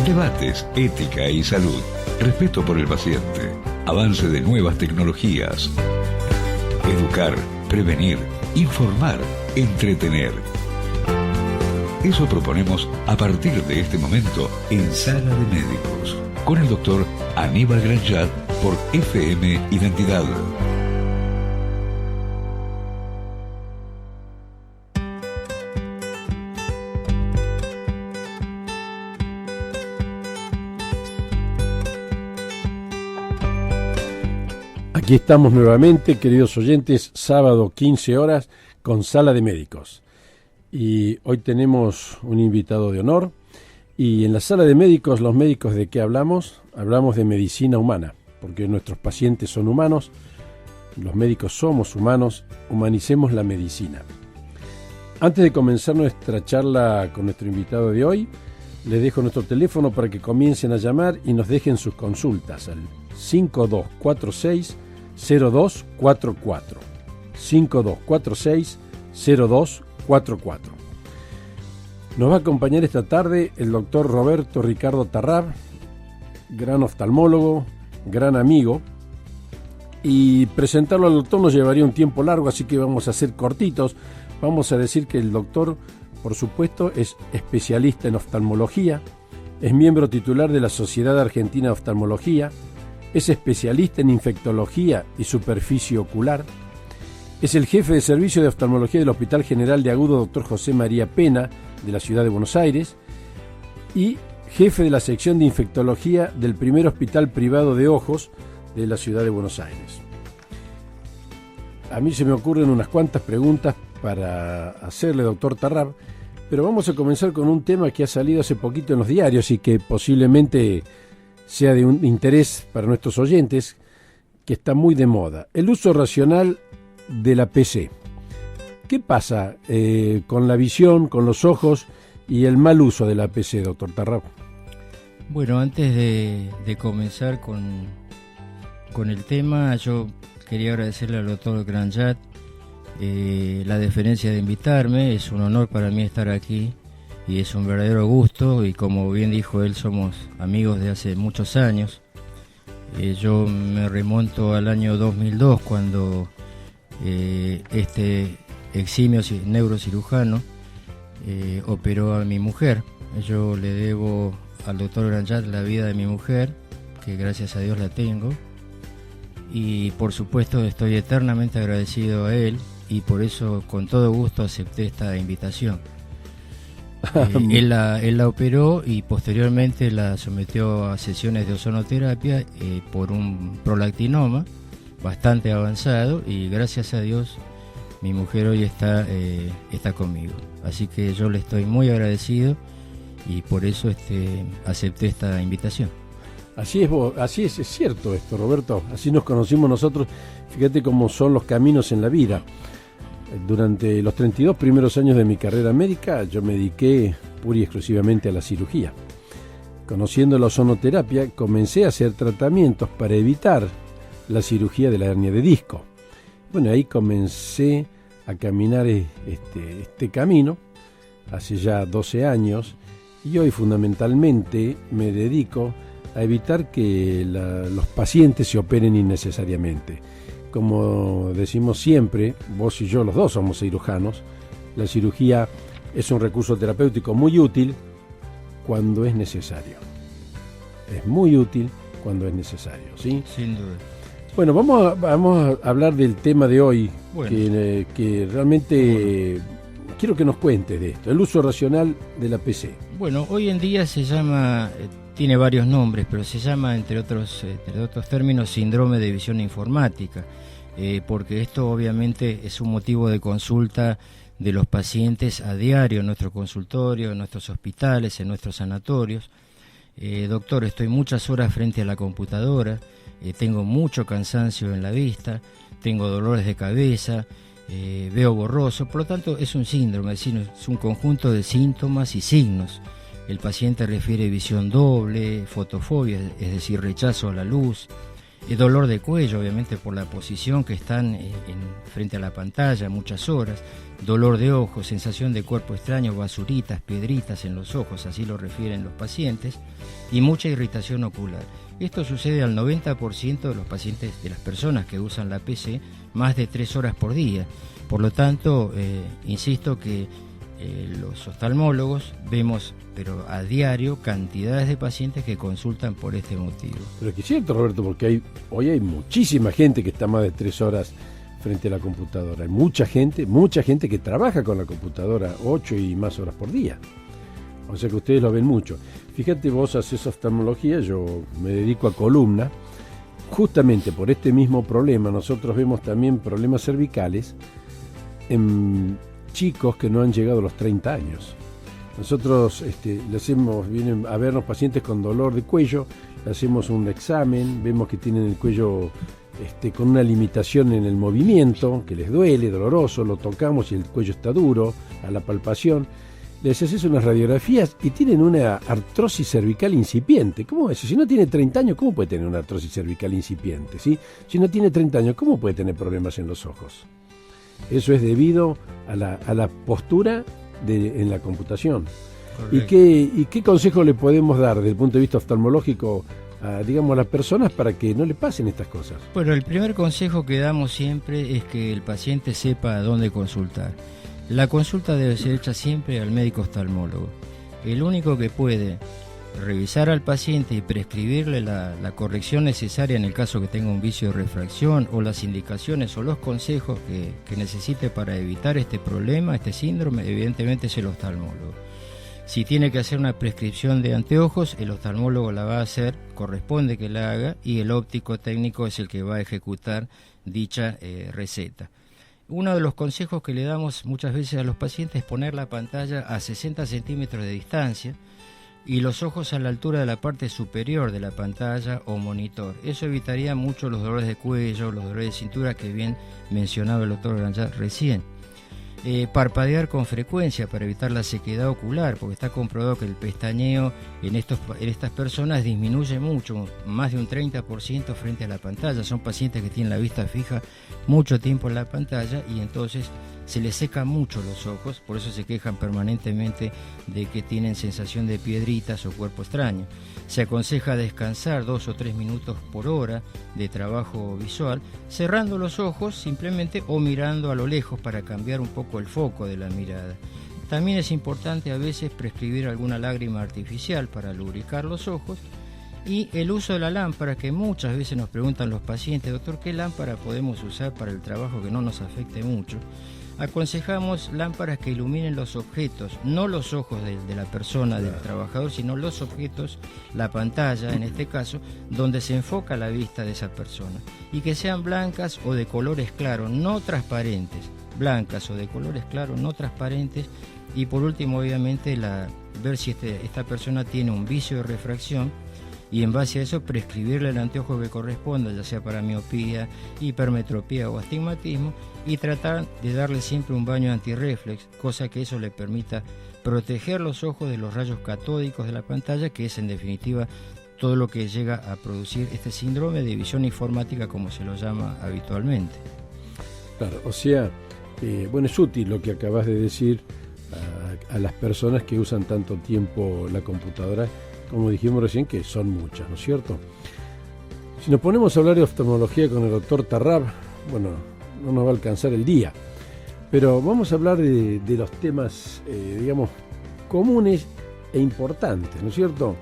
Debates, ética y salud, respeto por el paciente, avance de nuevas tecnologías. Educar, prevenir, informar, entretener. Eso proponemos a partir de este momento en Sala de Médicos, con el doctor Aníbal Granjat por FM Identidad. Aquí estamos nuevamente, queridos oyentes, sábado 15 horas con Sala de Médicos. Y hoy tenemos un invitado de honor. Y en la Sala de Médicos, los médicos, ¿de qué hablamos? Hablamos de medicina humana, porque nuestros pacientes son humanos, los médicos somos humanos, humanicemos la medicina. Antes de comenzar nuestra charla con nuestro invitado de hoy, les dejo nuestro teléfono para que comiencen a llamar y nos dejen sus consultas al 5246-0244. 5246-0244. Nos va a acompañar esta tarde el doctor Roberto Ricardo Tarrab, gran oftalmólogo, gran amigo, y presentarlo al doctor nos llevaría un tiempo largo, así que vamos a ser cortitos. Vamos a decir que el doctor, por supuesto, es especialista en oftalmología, es miembro titular de la Sociedad Argentina de Oftalmología, es especialista en infectología y superficie ocular, es el jefe de servicio de oftalmología del Hospital General de Agudo Dr. José María Pena de la Ciudad de Buenos Aires y jefe de la sección de infectología del primer hospital privado de ojos de la Ciudad de Buenos Aires. A mí se me ocurren unas cuantas preguntas para hacerle, doctor Tarrab, pero vamos a comenzar con un tema que ha salido hace poquito en los diarios y que posiblemente sea de un interés para nuestros oyentes, que está muy de moda: el uso racional de la PC. ¿Qué pasa con la visión, con los ojos y el mal uso de la PC, doctor Tarrab? Bueno, antes de comenzar con el tema, yo quería agradecerle al doctor Granjat la deferencia de invitarme. Es un honor para mí estar aquí y es un verdadero gusto, y como bien dijo él, somos amigos de hace muchos años. Yo me remonto al año 2002, cuando este eximio neurocirujano operó a mi mujer. Yo le debo al doctor Granjat la vida de mi mujer, que gracias a Dios la tengo, y por supuesto estoy eternamente agradecido a él, y por eso con todo gusto acepté esta invitación. Él la operó y posteriormente la sometió a sesiones de ozonoterapia por un prolactinoma bastante avanzado, y gracias a Dios mi mujer hoy está conmigo. Así que yo le estoy muy agradecido y por eso acepté esta invitación. Así es cierto esto, Roberto. Así nos conocimos nosotros. Fíjate cómo son los caminos en la vida. Durante los 32 primeros años de mi carrera médica, yo me dediqué pura y exclusivamente a la cirugía. Conociendo la ozonoterapia, comencé a hacer tratamientos para evitar la cirugía de la hernia de disco. Bueno, ahí comencé a caminar este camino hace ya 12 años, y hoy fundamentalmente me dedico a evitar que los pacientes se operen innecesariamente. Como decimos siempre, vos y yo los dos somos cirujanos, la cirugía es un recurso terapéutico muy útil cuando es necesario. Es muy útil cuando es necesario, ¿sí? Sin duda. Bueno, vamos a hablar del tema de hoy, bueno, que realmente quiero que nos cuentes de esto, el uso racional de la PC. Bueno, hoy en día se llama, tiene varios nombres, pero se llama, entre otros términos, síndrome de visión informática, porque esto obviamente es un motivo de consulta de los pacientes a diario en nuestro consultorio, en nuestros hospitales, en nuestros sanatorios. Doctor, estoy muchas horas frente a la computadora, tengo mucho cansancio en la vista, tengo dolores de cabeza, veo borroso. Por lo tanto, es un síndrome, es decir, es un conjunto de síntomas y signos. El paciente refiere visión doble, fotofobia, es decir, rechazo a la luz, Dolor de cuello, obviamente por la posición que están frente a la pantalla muchas horas. Dolor de ojos, sensación de cuerpo extraño, basuritas, piedritas en los ojos, así lo refieren los pacientes, y mucha irritación ocular. Esto sucede al 90% de los pacientes, de las personas que usan la PC, más de 3 horas por día. Por lo tanto, insisto que los oftalmólogos vemos, pero a diario, cantidades de pacientes que consultan por este motivo. Pero es que es cierto, Roberto, porque hoy hay muchísima gente que está más de 3 horas frente a la computadora. Hay mucha gente que trabaja con la computadora 8 y más horas por día. O sea que ustedes lo ven mucho. Fíjate, vos haces oftalmología, yo me dedico a columna. Justamente por este mismo problema, nosotros vemos también problemas cervicales en chicos que no han llegado a los 30 años. Nosotros vienen a vernos pacientes con dolor de cuello, le hacemos un examen, vemos que tienen el cuello con una limitación en el movimiento, que les duele, doloroso, lo tocamos y el cuello está duro, a la palpación, les haces unas radiografías y tienen una artrosis cervical incipiente. ¿Cómo es eso? Si no tiene 30 años, ¿cómo puede tener una artrosis cervical incipiente? ¿Sí? Si no tiene 30 años, ¿cómo puede tener problemas en los ojos? Eso es debido a la postura en la computación. ¿Y qué consejo le podemos dar desde el punto de vista oftalmológico a las personas para que no le pasen estas cosas? Bueno, el primer consejo que damos siempre es que el paciente sepa a dónde consultar. La consulta debe ser hecha siempre al médico oftalmólogo. El único que puede revisar al paciente y prescribirle la corrección necesaria en el caso que tenga un vicio de refracción, o las indicaciones o los consejos que necesite para evitar este problema, este síndrome, evidentemente es el oftalmólogo. Si tiene que hacer una prescripción de anteojos, el oftalmólogo la va a hacer, corresponde que la haga, y el óptico técnico es el que va a ejecutar dicha receta. Uno de los consejos que le damos muchas veces a los pacientes es poner la pantalla a 60 centímetros de distancia y los ojos a la altura de la parte superior de la pantalla o monitor. Eso evitaría mucho los dolores de cuello, los dolores de cintura que bien mencionaba el doctor Granchat recién. Parpadear con frecuencia para evitar la sequedad ocular, porque está comprobado que el pestañeo en estas personas disminuye mucho, más de un 30% frente a la pantalla. Son pacientes que tienen la vista fija mucho tiempo en la pantalla y entonces se les secan mucho los ojos, por eso se quejan permanentemente de que tienen sensación de piedritas o cuerpo extraño. Se aconseja descansar 2 o 3 minutos por hora de trabajo visual, cerrando los ojos simplemente o mirando a lo lejos para cambiar un poco el foco de la mirada. También es importante a veces prescribir alguna lágrima artificial para lubricar los ojos, y el uso de la lámpara, que muchas veces nos preguntan los pacientes, doctor, ¿qué lámpara podemos usar para el trabajo que no nos afecte mucho? Aconsejamos lámparas que iluminen los objetos, no los ojos de la persona, del trabajador, sino los objetos, la pantalla en este caso, donde se enfoca la vista de esa persona, y que sean blancas o de colores claros, no transparentes, blancas o de colores claros, no transparentes. Y por último, obviamente, ver si esta persona tiene un vicio de refracción, y en base a eso prescribirle el anteojo que corresponda, ya sea para miopía, hipermetropía o astigmatismo, y tratar de darle siempre un baño antirreflex, cosa que eso le permita proteger los ojos de los rayos catódicos de la pantalla, que es en definitiva todo lo que llega a producir este síndrome de visión informática, como se lo llama habitualmente. Claro, o sea, es útil lo que acabas de decir a las personas que usan tanto tiempo la computadora, como dijimos recién, que son muchas, ¿no es cierto? Si nos ponemos a hablar de oftalmología con el doctor Tarrab, no nos va a alcanzar el día, pero vamos a hablar de los temas, comunes e importantes, ¿no es cierto?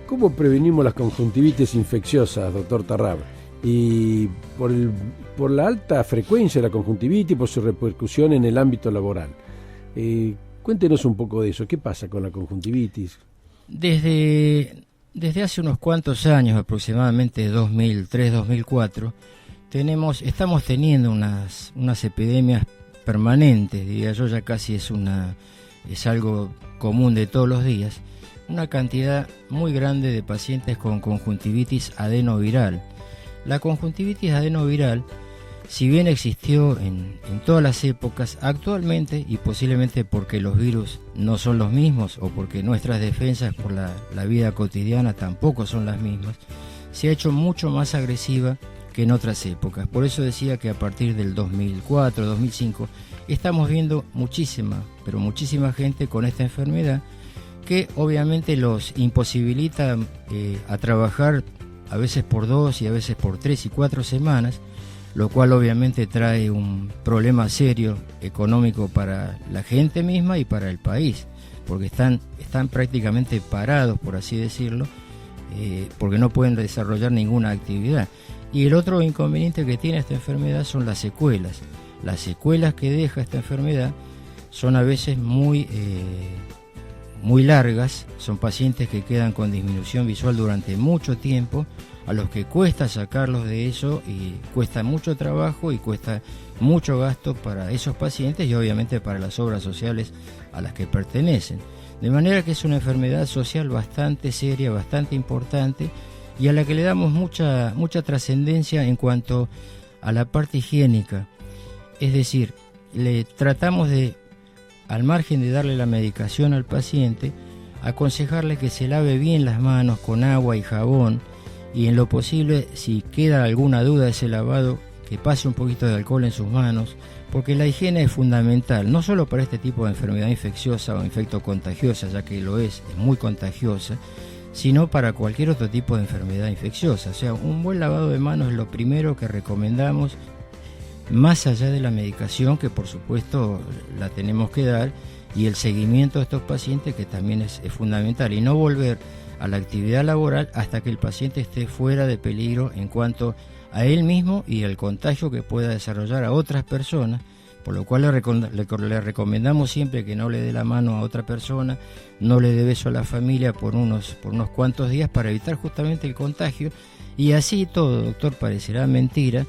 ¿Cómo prevenimos las conjuntivitis infecciosas, doctor Tarrab? Y por la alta frecuencia de la conjuntivitis, por su repercusión en el ámbito laboral. Cuéntenos un poco de eso. ¿Qué pasa con la conjuntivitis? Desde hace unos cuantos años, aproximadamente 2003-2004, estamos teniendo unas epidemias permanentes, diría yo, ya casi es algo común de todos los días, una cantidad muy grande de pacientes con conjuntivitis adenoviral. La conjuntivitis adenoviral, si bien existió en todas las épocas, actualmente, y posiblemente porque los virus no son los mismos o porque nuestras defensas por la vida cotidiana tampoco son las mismas, se ha hecho mucho más agresiva que en otras épocas. Por eso decía que a partir del 2004, 2005, estamos viendo muchísima, pero muchísima gente con esta enfermedad que obviamente los imposibilita a trabajar a veces por 2 y a veces por 3 y 4 semanas, lo cual obviamente trae un problema serio económico para la gente misma y para el país, porque están prácticamente parados, por así decirlo, porque no pueden desarrollar ninguna actividad. Y el otro inconveniente que tiene esta enfermedad son las secuelas. Las secuelas que deja esta enfermedad son a veces muy largas, son pacientes que quedan con disminución visual durante mucho tiempo, a los que cuesta sacarlos de eso y cuesta mucho trabajo y cuesta mucho gasto para esos pacientes y obviamente para las obras sociales a las que pertenecen. De manera que es una enfermedad social bastante seria, bastante importante y a la que le damos mucha trascendencia en cuanto a la parte higiénica. Es decir, le tratamos de, al margen de darle la medicación al paciente, aconsejarle que se lave bien las manos con agua y jabón y en lo posible, si queda alguna duda de ese lavado, que pase un poquito de alcohol en sus manos, porque la higiene es fundamental, no solo para este tipo de enfermedad infecciosa o infectocontagiosa, ya que lo es muy contagiosa, sino para cualquier otro tipo de enfermedad infecciosa. O sea, un buen lavado de manos es lo primero que recomendamos, más allá de la medicación, que por supuesto la tenemos que dar, y el seguimiento de estos pacientes, que también es fundamental, y no volver a la actividad laboral hasta que el paciente esté fuera de peligro en cuanto a él mismo y el contagio que pueda desarrollar a otras personas, por lo cual le recomendamos siempre que no le dé la mano a otra persona, no le dé beso a la familia por unos cuantos días para evitar justamente el contagio. Y así todo, doctor, parecerá mentira,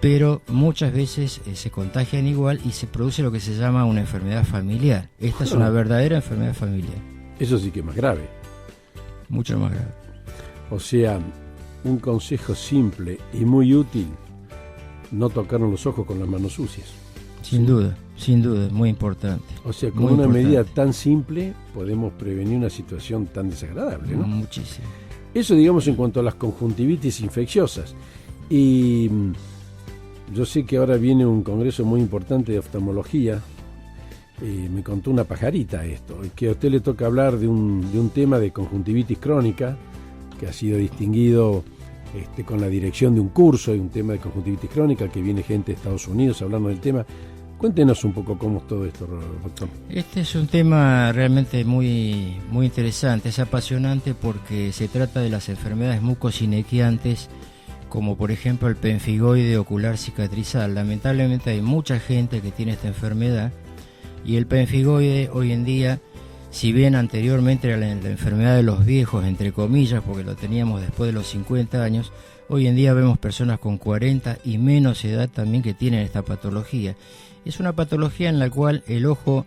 pero muchas veces se contagian igual y se produce lo que se llama una enfermedad familiar. Esta es una verdadera enfermedad familiar. Eso sí que es más grave. Mucho más grave. O sea, un consejo simple y muy útil: no tocarnos los ojos con las manos sucias. Sin duda, es muy importante. O sea, con una medida tan simple podemos prevenir una situación tan desagradable, ¿no? Muchísimo. Eso, digamos, en cuanto a las conjuntivitis infecciosas. Y yo sé que ahora viene un congreso muy importante de oftalmología. Me contó una pajarita esto, que a usted le toca hablar de un tema de conjuntivitis crónica, que ha sido distinguido con la dirección de un curso, de un tema de conjuntivitis crónica, que viene gente de Estados Unidos hablando del tema. Cuéntenos un poco cómo es todo esto, doctor. Este es un tema realmente muy interesante, es apasionante porque se trata de las enfermedades mucosinequiantes, como por ejemplo el pemfigoide ocular cicatrizal. Lamentablemente hay mucha gente que tiene esta enfermedad y el pemfigoide hoy en día, si bien anteriormente era la enfermedad de los viejos, entre comillas, porque lo teníamos después de los 50 años, hoy en día vemos personas con 40 y menos edad también que tienen esta patología. Es una patología en la cual el ojo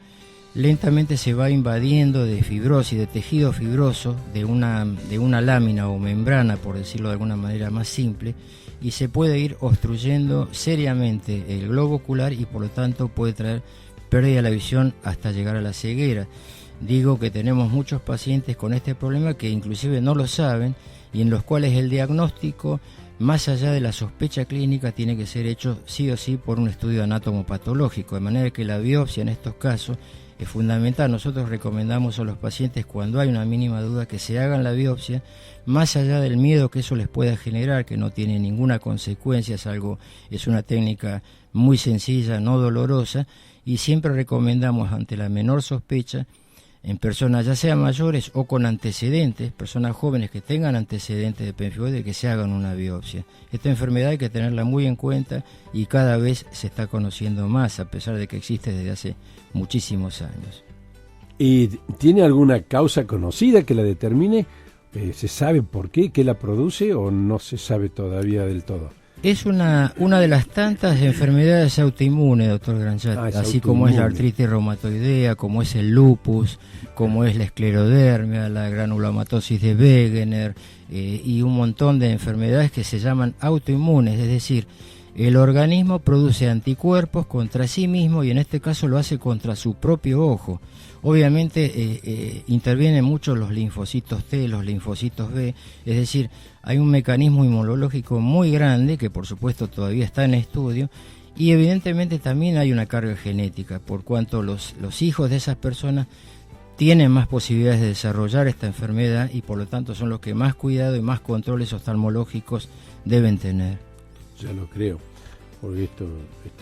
lentamente se va invadiendo de fibrosis, de tejido fibroso, de una lámina o membrana, por decirlo de alguna manera más simple, y se puede ir obstruyendo seriamente el globo ocular y por lo tanto puede traer pérdida de la visión hasta llegar a la ceguera. Digo que tenemos muchos pacientes con este problema que inclusive no lo saben y en los cuales el diagnóstico, más allá de la sospecha clínica, tiene que ser hecho sí o sí por un estudio anatomopatológico, de manera que la biopsia en estos casos es fundamental. Nosotros recomendamos a los pacientes, cuando hay una mínima duda, que se hagan la biopsia, más allá del miedo que eso les pueda generar, que no tiene ninguna consecuencia, es una técnica muy sencilla, no dolorosa, y siempre recomendamos, ante la menor sospecha, en personas ya sean mayores o con antecedentes, personas jóvenes que tengan antecedentes de pemfigoide, que se hagan una biopsia. Esta enfermedad hay que tenerla muy en cuenta y cada vez se está conociendo más, a pesar de que existe desde hace muchísimos años. ¿Y tiene alguna causa conocida que la determine? ¿Se sabe por qué la produce o no se sabe todavía del todo? Es una de las tantas enfermedades autoinmunes, doctor Granchat, así como es la artritis reumatoidea, como es el lupus, como es la esclerodermia, la granulomatosis de Wegener y un montón de enfermedades que se llaman autoinmunes, es decir, el organismo produce anticuerpos contra sí mismo y en este caso lo hace contra su propio ojo. Obviamente intervienen mucho los linfocitos T, los linfocitos B, es decir, hay un mecanismo inmunológico muy grande que por supuesto todavía está en estudio y evidentemente también hay una carga genética, por cuanto los hijos de esas personas tienen más posibilidades de desarrollar esta enfermedad y por lo tanto son los que más cuidado y más controles oftalmológicos deben tener. Ya lo creo, porque esto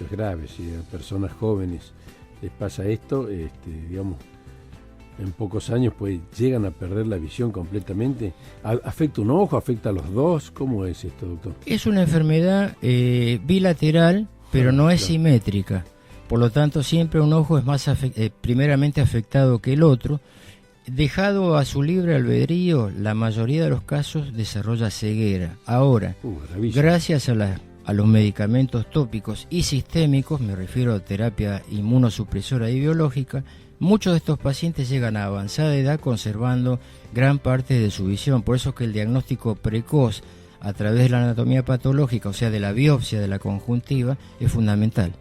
es grave. Si a personas jóvenes les pasa esto, digamos, en pocos años pues llegan a perder la visión completamente. ¿Afecta un ojo? ¿Afecta a los dos? ¿Cómo es esto, doctor? Es una enfermedad bilateral, pero no es simétrica. Por lo tanto, siempre un ojo es más primeramente afectado que el otro. Dejado a su libre albedrío, la mayoría de los casos desarrolla ceguera. Ahora, gracias a los medicamentos tópicos y sistémicos, me refiero a terapia inmunosupresora y biológica, muchos de estos pacientes llegan a avanzada edad conservando gran parte de su visión. Por eso es que el diagnóstico precoz a través de la anatomía patológica, o sea, de la biopsia de la conjuntiva, es fundamental.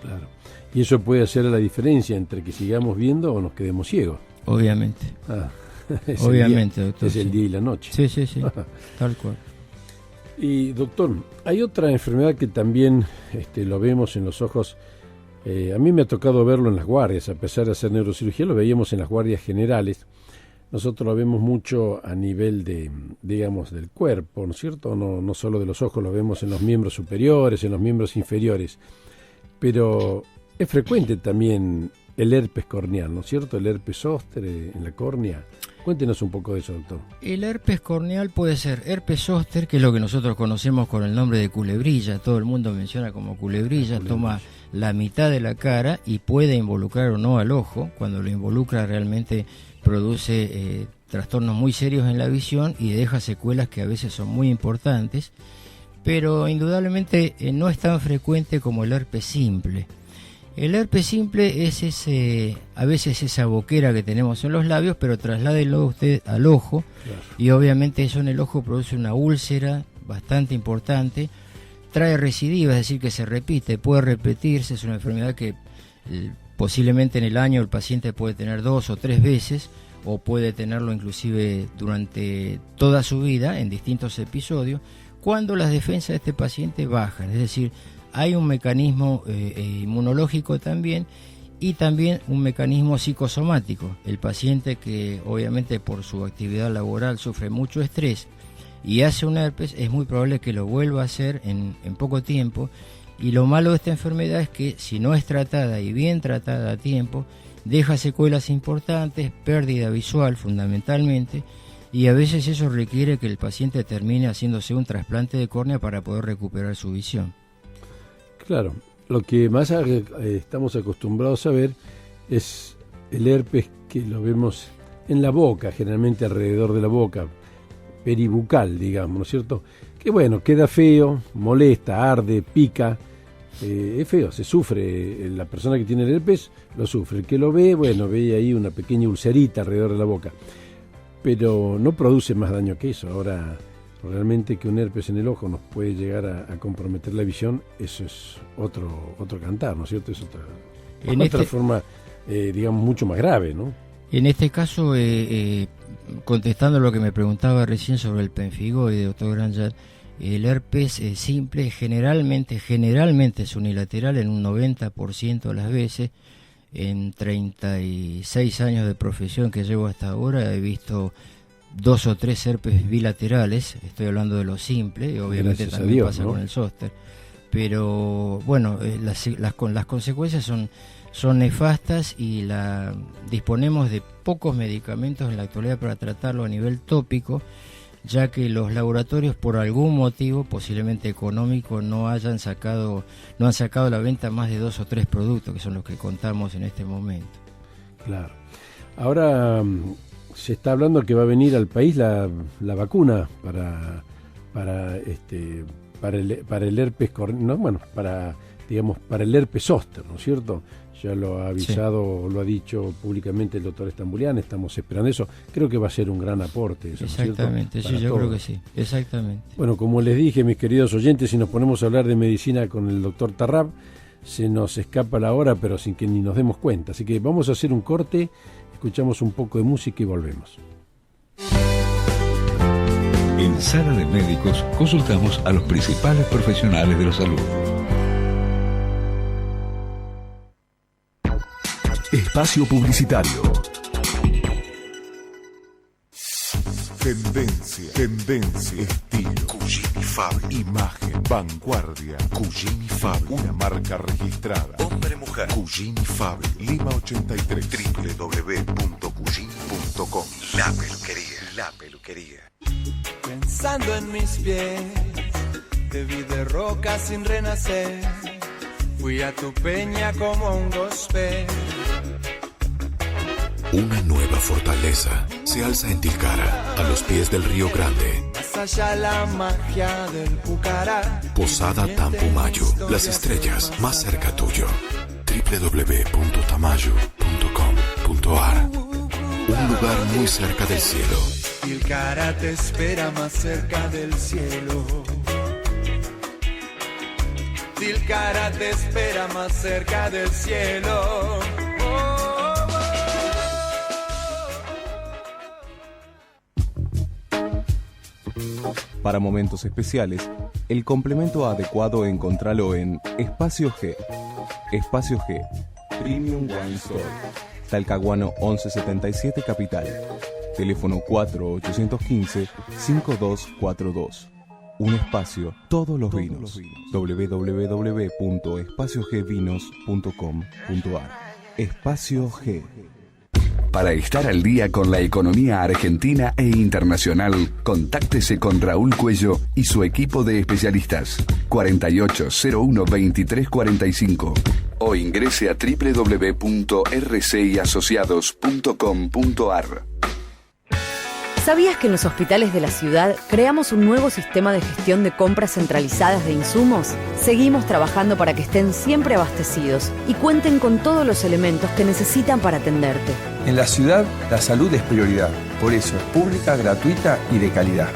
Claro. Y eso puede hacer la diferencia entre que sigamos viendo o nos quedemos ciegos. Obviamente. Obviamente, doctor. Es el día y la noche. Sí, tal cual. Y doctor, hay otra enfermedad que también lo vemos en los ojos. A mí me ha tocado verlo en las guardias, a pesar de hacer neurocirugía, lo veíamos en las guardias generales. Nosotros lo vemos mucho a nivel de, digamos, del cuerpo, ¿no es cierto? No solo de los ojos, lo vemos en los miembros superiores, en los miembros inferiores. Pero es frecuente también el herpes corneal, ¿no es cierto? El herpes zóster en la córnea. Cuéntenos un poco de eso, doctor. El herpes corneal puede ser herpes zóster, que es lo que nosotros conocemos con el nombre de culebrilla. Todo el mundo menciona como culebrilla. Toma la mitad de la cara y puede involucrar o no al ojo. Cuando lo involucra realmente produce trastornos muy serios en la visión y deja secuelas que a veces son muy importantes. Pero indudablemente no es tan frecuente como el herpes simple. El herpes simple es a veces esa boquera que tenemos en los labios, pero trasládelo usted al ojo, claro. Y obviamente eso en el ojo produce una úlcera bastante importante, trae recidiva, es decir, que se repite, puede repetirse, es una enfermedad que posiblemente en el año el paciente puede tener 2 o 3 veces, o puede tenerlo inclusive durante toda su vida en distintos episodios, cuando las defensas de este paciente bajan, es decir, hay un mecanismo inmunológico también y también un mecanismo psicosomático. El paciente que obviamente por su actividad laboral sufre mucho estrés y hace un herpes, es muy probable que lo vuelva a hacer en poco tiempo. Y lo malo de esta enfermedad es que si no es tratada y bien tratada a tiempo, deja secuelas importantes, pérdida visual fundamentalmente, y a veces eso requiere que el paciente termine haciéndose un trasplante de córnea para poder recuperar su visión. Claro, lo que más estamos acostumbrados a ver es el herpes que lo vemos en la boca, generalmente alrededor de la boca, peribucal, digamos, ¿no es cierto? Que bueno, queda feo, molesta, arde, pica, es feo, se sufre, la persona que tiene el herpes lo sufre, el que lo ve, bueno, ve ahí una pequeña ulcerita alrededor de la boca, pero no produce más daño que eso. Ahora, realmente que un herpes en el ojo nos puede llegar a comprometer la visión, eso es otro cantar, ¿no es cierto? Es otra forma, digamos, mucho más grave, ¿no? En este caso, contestando lo que me preguntaba recién sobre el penfigoide, doctor Grandjat, el herpes simple generalmente es unilateral en un 90% de las veces. En 36 años de profesión que llevo hasta ahora he visto 2 o 3 herpes bilaterales, estoy hablando de lo simple, y obviamente gracias también Dios, pasa, ¿no?, con el zóster. Pero bueno, las consecuencias son nefastas y disponemos de pocos medicamentos en la actualidad para tratarlo a nivel tópico, ya que los laboratorios por algún motivo, posiblemente económico, no han sacado a la venta más de 2 o 3 productos, que son los que contamos en este momento. Claro. Ahora se está hablando que va a venir al país la vacuna para el herpes, no, bueno, para el herpes zóster, ¿no es cierto? Ya lo ha avisado, lo ha dicho públicamente el doctor Stambulian, estamos esperando eso. Creo que va a ser un gran aporte. ¿Eso exactamente, sí, yo creo que sí, exactamente. Bueno, como les dije, mis queridos oyentes, si nos ponemos a hablar de medicina con el doctor Tarrab, se nos escapa la hora, pero sin que ni nos demos cuenta. Así que vamos a hacer un corte, escuchamos un poco de música y volvemos. En Sala de Médicos consultamos a los principales profesionales de la salud. Espacio publicitario. Tendencia, estilo, Cugini Fab, imagen, vanguardia, Cugini Fab, una marca registrada, hombre-mujer, Cugini Fab, Lima 83, www.cugini.com. La peluquería. Pensando en mis pies, te vi de roca sin renacer, fui a tu peña como un gospel. Una nueva fortaleza se alza en Tilcara, a los pies del Río Grande. Más allá la magia del Pucará. Posada Tampumayo, las estrellas más cerca tuyo. www.tamayo.com.ar. Un lugar muy cerca del cielo. Tilcara te espera más cerca del cielo. Tilcara te espera más cerca del cielo. Para momentos especiales, el complemento adecuado encontralo en Espacio G. Espacio G, Premium Wine Store. Talcahuano 1177 Capital. Teléfono 4815-5242. Un espacio, todos los vinos. www.espaciogvinos.com.ar. Espacio G. Para estar al día con la economía argentina e internacional, contáctese con Raúl Cuello y su equipo de especialistas. 4801-2345 o ingrese a www.rciasociados.com.ar. ¿Sabías que en los hospitales de la ciudad creamos un nuevo sistema de gestión de compras centralizadas de insumos? Seguimos trabajando para que estén siempre abastecidos y cuenten con todos los elementos que necesitan para atenderte. En la ciudad, la salud es prioridad. Por eso es pública, gratuita y de calidad.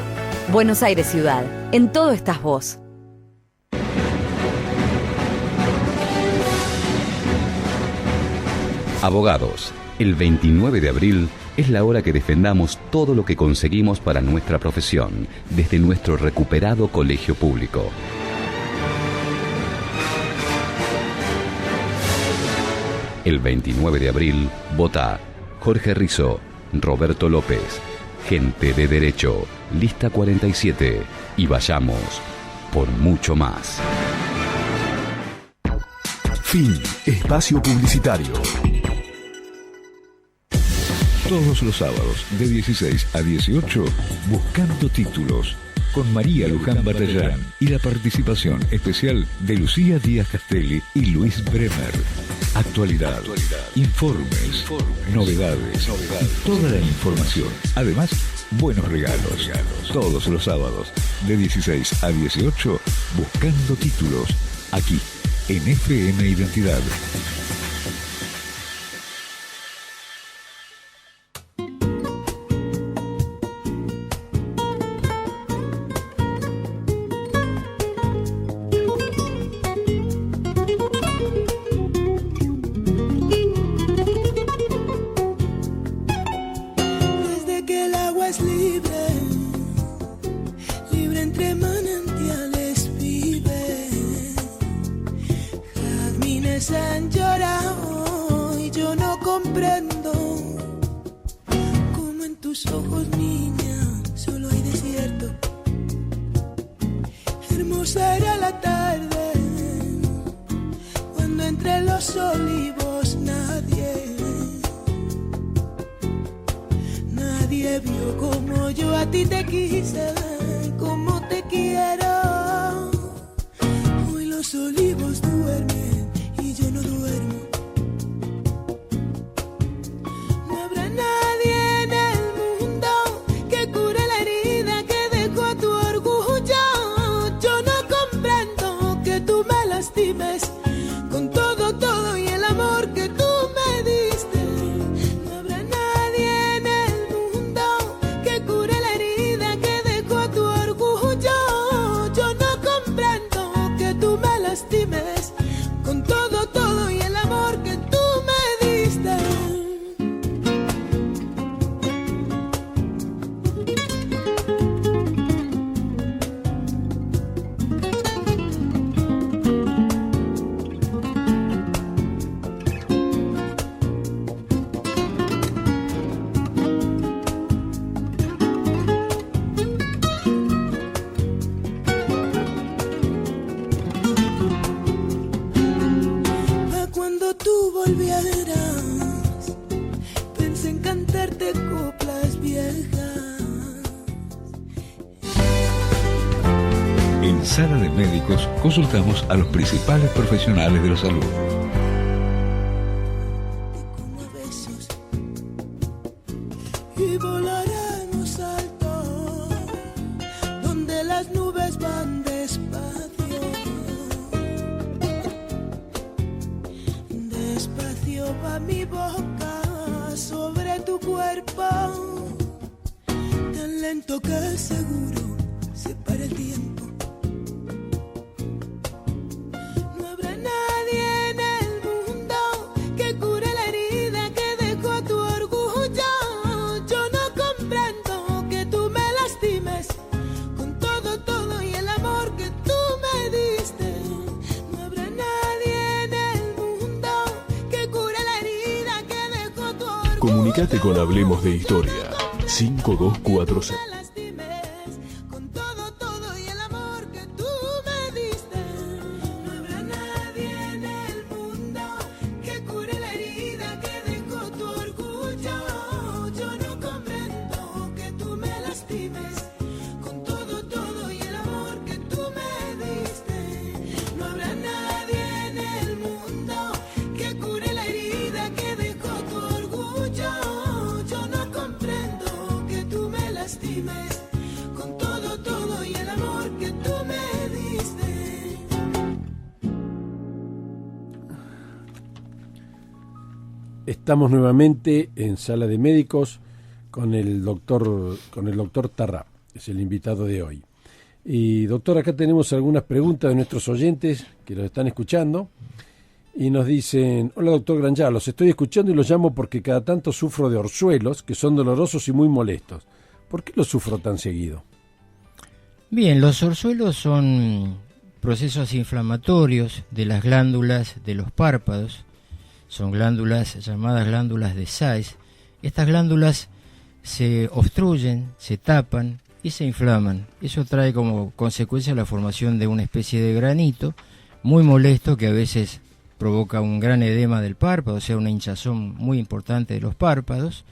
Buenos Aires Ciudad. En todo estás vos. Abogados, el 29 de abril es la hora que defendamos todo lo que conseguimos para nuestra profesión desde nuestro recuperado colegio público. El 29 de abril, vota Jorge Rizzo, Roberto López, Gente de Derecho, Lista 47 y vayamos por mucho más. Fin. Espacio publicitario. Todos los sábados de 16 a 18, Buscando Títulos, con María Luján Batallán y la participación especial de Lucía Díaz Castelli y Luis Bremer. Actualidad, informes, novedades, toda la información. Además, buenos regalos. Todos los sábados de 16 a 18, Buscando Títulos, aquí en FM Identidad. Han llorado y yo no comprendo cómo en tus ojos, niña, solo hay desierto. Hermosa era la tarde cuando entre los olivos nadie vio como yo a ti te quise, como te quiero. Hoy los olivos duermen y yo no duermo. No habrá nadie en el mundo que cure la herida que dejó tu orgullo. Yo no comprendo que tú me lastimes con todo y el amor que en cantarte coplas viejas. En Sala de Médicos consultamos a los principales profesionales de la salud. Y volaremos alto, donde las nubes van despacio. Despacio va mi boca sobre tu cuerpo, tan lento que seguro se para el tiempo. No habrá nadie en el mundo que cure la herida que dejó tu orgullo. Yo no comprendo que tú me lastimes con todo y el amor que tú me diste. No habrá nadie en el mundo que cure la herida que dejó tu orgullo. Comunicate con Hablemos de Historia 5246. Estamos nuevamente en Sala de Médicos con el doctor Tarrab, es el invitado de hoy. Y doctor, acá tenemos algunas preguntas de nuestros oyentes que los están escuchando y nos dicen: hola doctor Grandjá, los estoy escuchando y los llamo porque cada tanto sufro de orzuelos que son dolorosos y muy molestos. ¿Por qué los sufro tan seguido? Bien, los orzuelos son procesos inflamatorios de las glándulas de los párpados. Son glándulas llamadas glándulas de Saiz. Estas glándulas se obstruyen, se tapan y se inflaman. Eso trae como consecuencia la formación de una especie de granito muy molesto que a veces provoca un gran edema del párpado, o sea, una hinchazón muy importante de los párpados.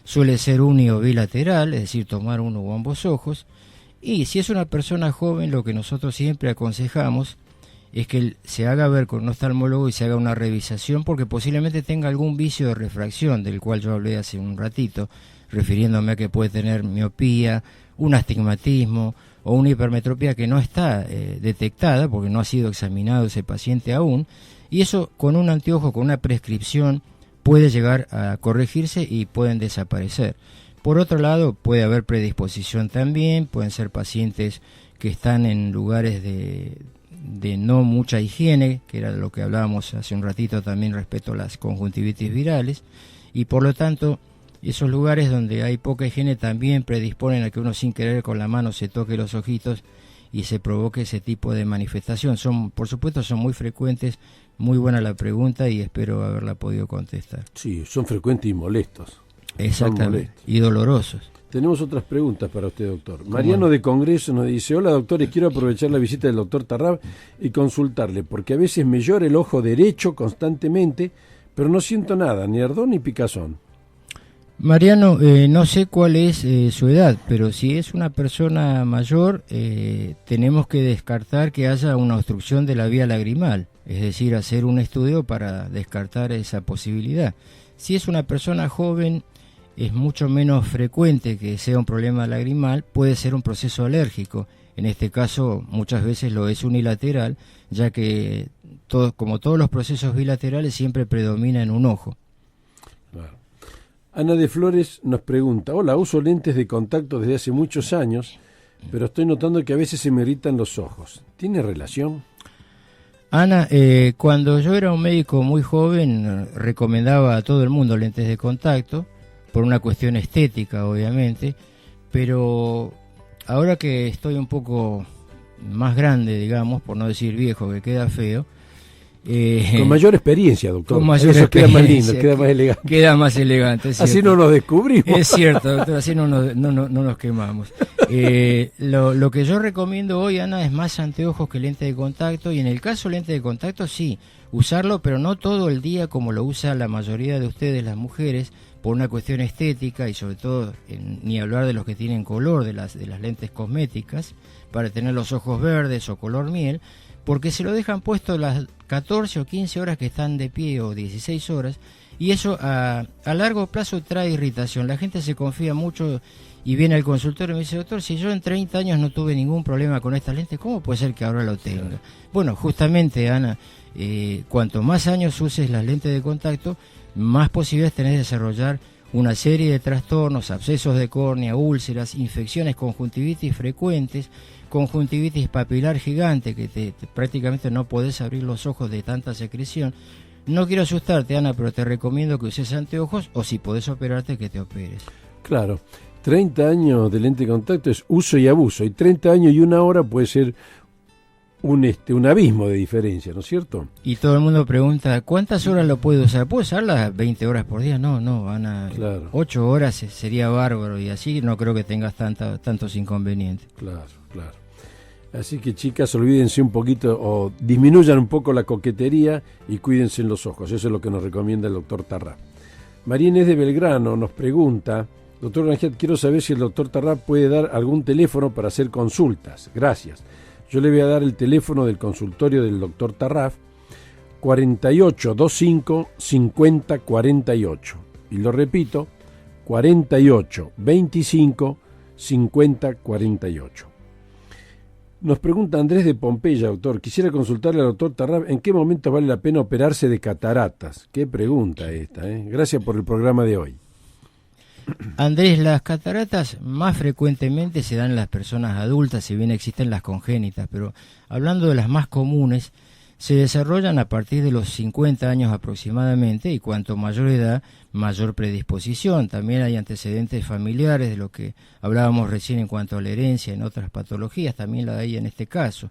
Suele ser uni o bilateral, es decir, tomar uno o ambos ojos. Y si es una persona joven, lo que nosotros siempre aconsejamos es que se haga ver con un oftalmólogo y se haga una revisación, porque posiblemente tenga algún vicio de refracción, del cual yo hablé hace un ratito, refiriéndome a que puede tener miopía, un astigmatismo o una hipermetropía que no está detectada porque no ha sido examinado ese paciente aún, y eso con un anteojo, con una prescripción, puede llegar a corregirse y pueden desaparecer. Por otro lado, puede haber predisposición también, pueden ser pacientes que están en lugares de no mucha higiene, que era lo que hablábamos hace un ratito también respecto a las conjuntivitis virales, y por lo tanto esos lugares donde hay poca higiene también predisponen a que uno sin querer con la mano se toque los ojitos y se provoque ese tipo de manifestación. Por supuesto son muy frecuentes. Muy buena la pregunta y espero haberla podido contestar. Sí, son frecuentes y molestos. Exactamente, y dolorosos. Tenemos otras preguntas para usted, doctor. Mariano de Congreso nos dice: hola doctores, quiero aprovechar la visita del doctor Tarrab y consultarle, porque a veces me llora el ojo derecho constantemente, pero no siento nada, ni ardor ni picazón. Mariano, no sé cuál es su edad, pero si es una persona mayor, tenemos que descartar que haya una obstrucción de la vía lagrimal, es decir, hacer un estudio para descartar esa posibilidad. Si es una persona joven, es mucho menos frecuente que sea un problema lagrimal, puede ser un proceso alérgico. En este caso, muchas veces lo es unilateral, ya que como todos los procesos bilaterales siempre predomina en un ojo. Claro. Ana de Flores nos pregunta: hola, uso lentes de contacto desde hace muchos años, pero estoy notando que a veces se me irritan los ojos. ¿Tiene relación? Ana, cuando yo era un médico muy joven, recomendaba a todo el mundo lentes de contacto, por una cuestión estética, obviamente, pero ahora que estoy un poco más grande, digamos, por no decir viejo, que queda feo. Con mayor experiencia, doctor. Con mayor Eso experiencia, queda más lindo, queda más elegante. Queda más elegante, es así cierto. no nos descubrimos. Es cierto, doctor, así no nos quemamos. Lo que yo recomiendo hoy, Ana, es más anteojos que lente de contacto, y en el caso lente de contacto sí, usarlo, pero no todo el día como lo usa la mayoría de ustedes, las mujeres, por una cuestión estética y sobre todo, ni hablar de los que tienen color, de las lentes cosméticas, para tener los ojos verdes o color miel, porque se lo dejan puesto las 14 o 15 horas que están de pie o 16 horas, y eso a largo plazo trae irritación. La gente se confía mucho y viene al consultorio y me dice: doctor, si yo en 30 años no tuve ningún problema con estas lentes, ¿cómo puede ser que ahora lo tenga? Bueno, justamente, Ana, cuanto más años uses las lentes de contacto, más posibilidades tenés de desarrollar una serie de trastornos, abscesos de córnea, úlceras, infecciones conjuntivitis frecuentes, conjuntivitis papilar gigante, que prácticamente no podés abrir los ojos de tanta secreción. No quiero asustarte, Ana, pero te recomiendo que uses anteojos, o si podés operarte, que te operes. Claro, 30 años de lente de contacto es uso y abuso, y 30 años y una hora puede ser un abismo de diferencia, ¿no es cierto? Y todo el mundo pregunta, ¿cuántas horas lo puedo usar? ¿Puedo usarlas 20 horas por día? No, Ana, claro. 8 horas sería bárbaro, y así no creo que tengas tantos inconvenientes. Claro. Así que, chicas, olvídense un poquito o disminuyan un poco la coquetería y cuídense en los ojos. Eso es lo que nos recomienda el doctor Tarrap. María Inés de Belgrano nos pregunta: doctor Ranjat, quiero saber si el doctor Tarrap puede dar algún teléfono para hacer consultas. Gracias. Yo le voy a dar el teléfono del consultorio del doctor Tarrap, 4825 5048. Y lo repito, 4825 5048. Nos pregunta Andrés de Pompeya: doctor, quisiera consultarle al doctor Tarrap en qué momento vale la pena operarse de cataratas. Qué pregunta esta, ¿eh? Gracias por el programa de hoy. Andrés, las cataratas más frecuentemente se dan en las personas adultas, si bien existen las congénitas, pero hablando de las más comunes, se desarrollan a partir de los 50 años aproximadamente, y cuanto mayor edad, mayor predisposición. También hay antecedentes familiares, de lo que hablábamos recién en cuanto a la herencia, en otras patologías, también la hay en este caso.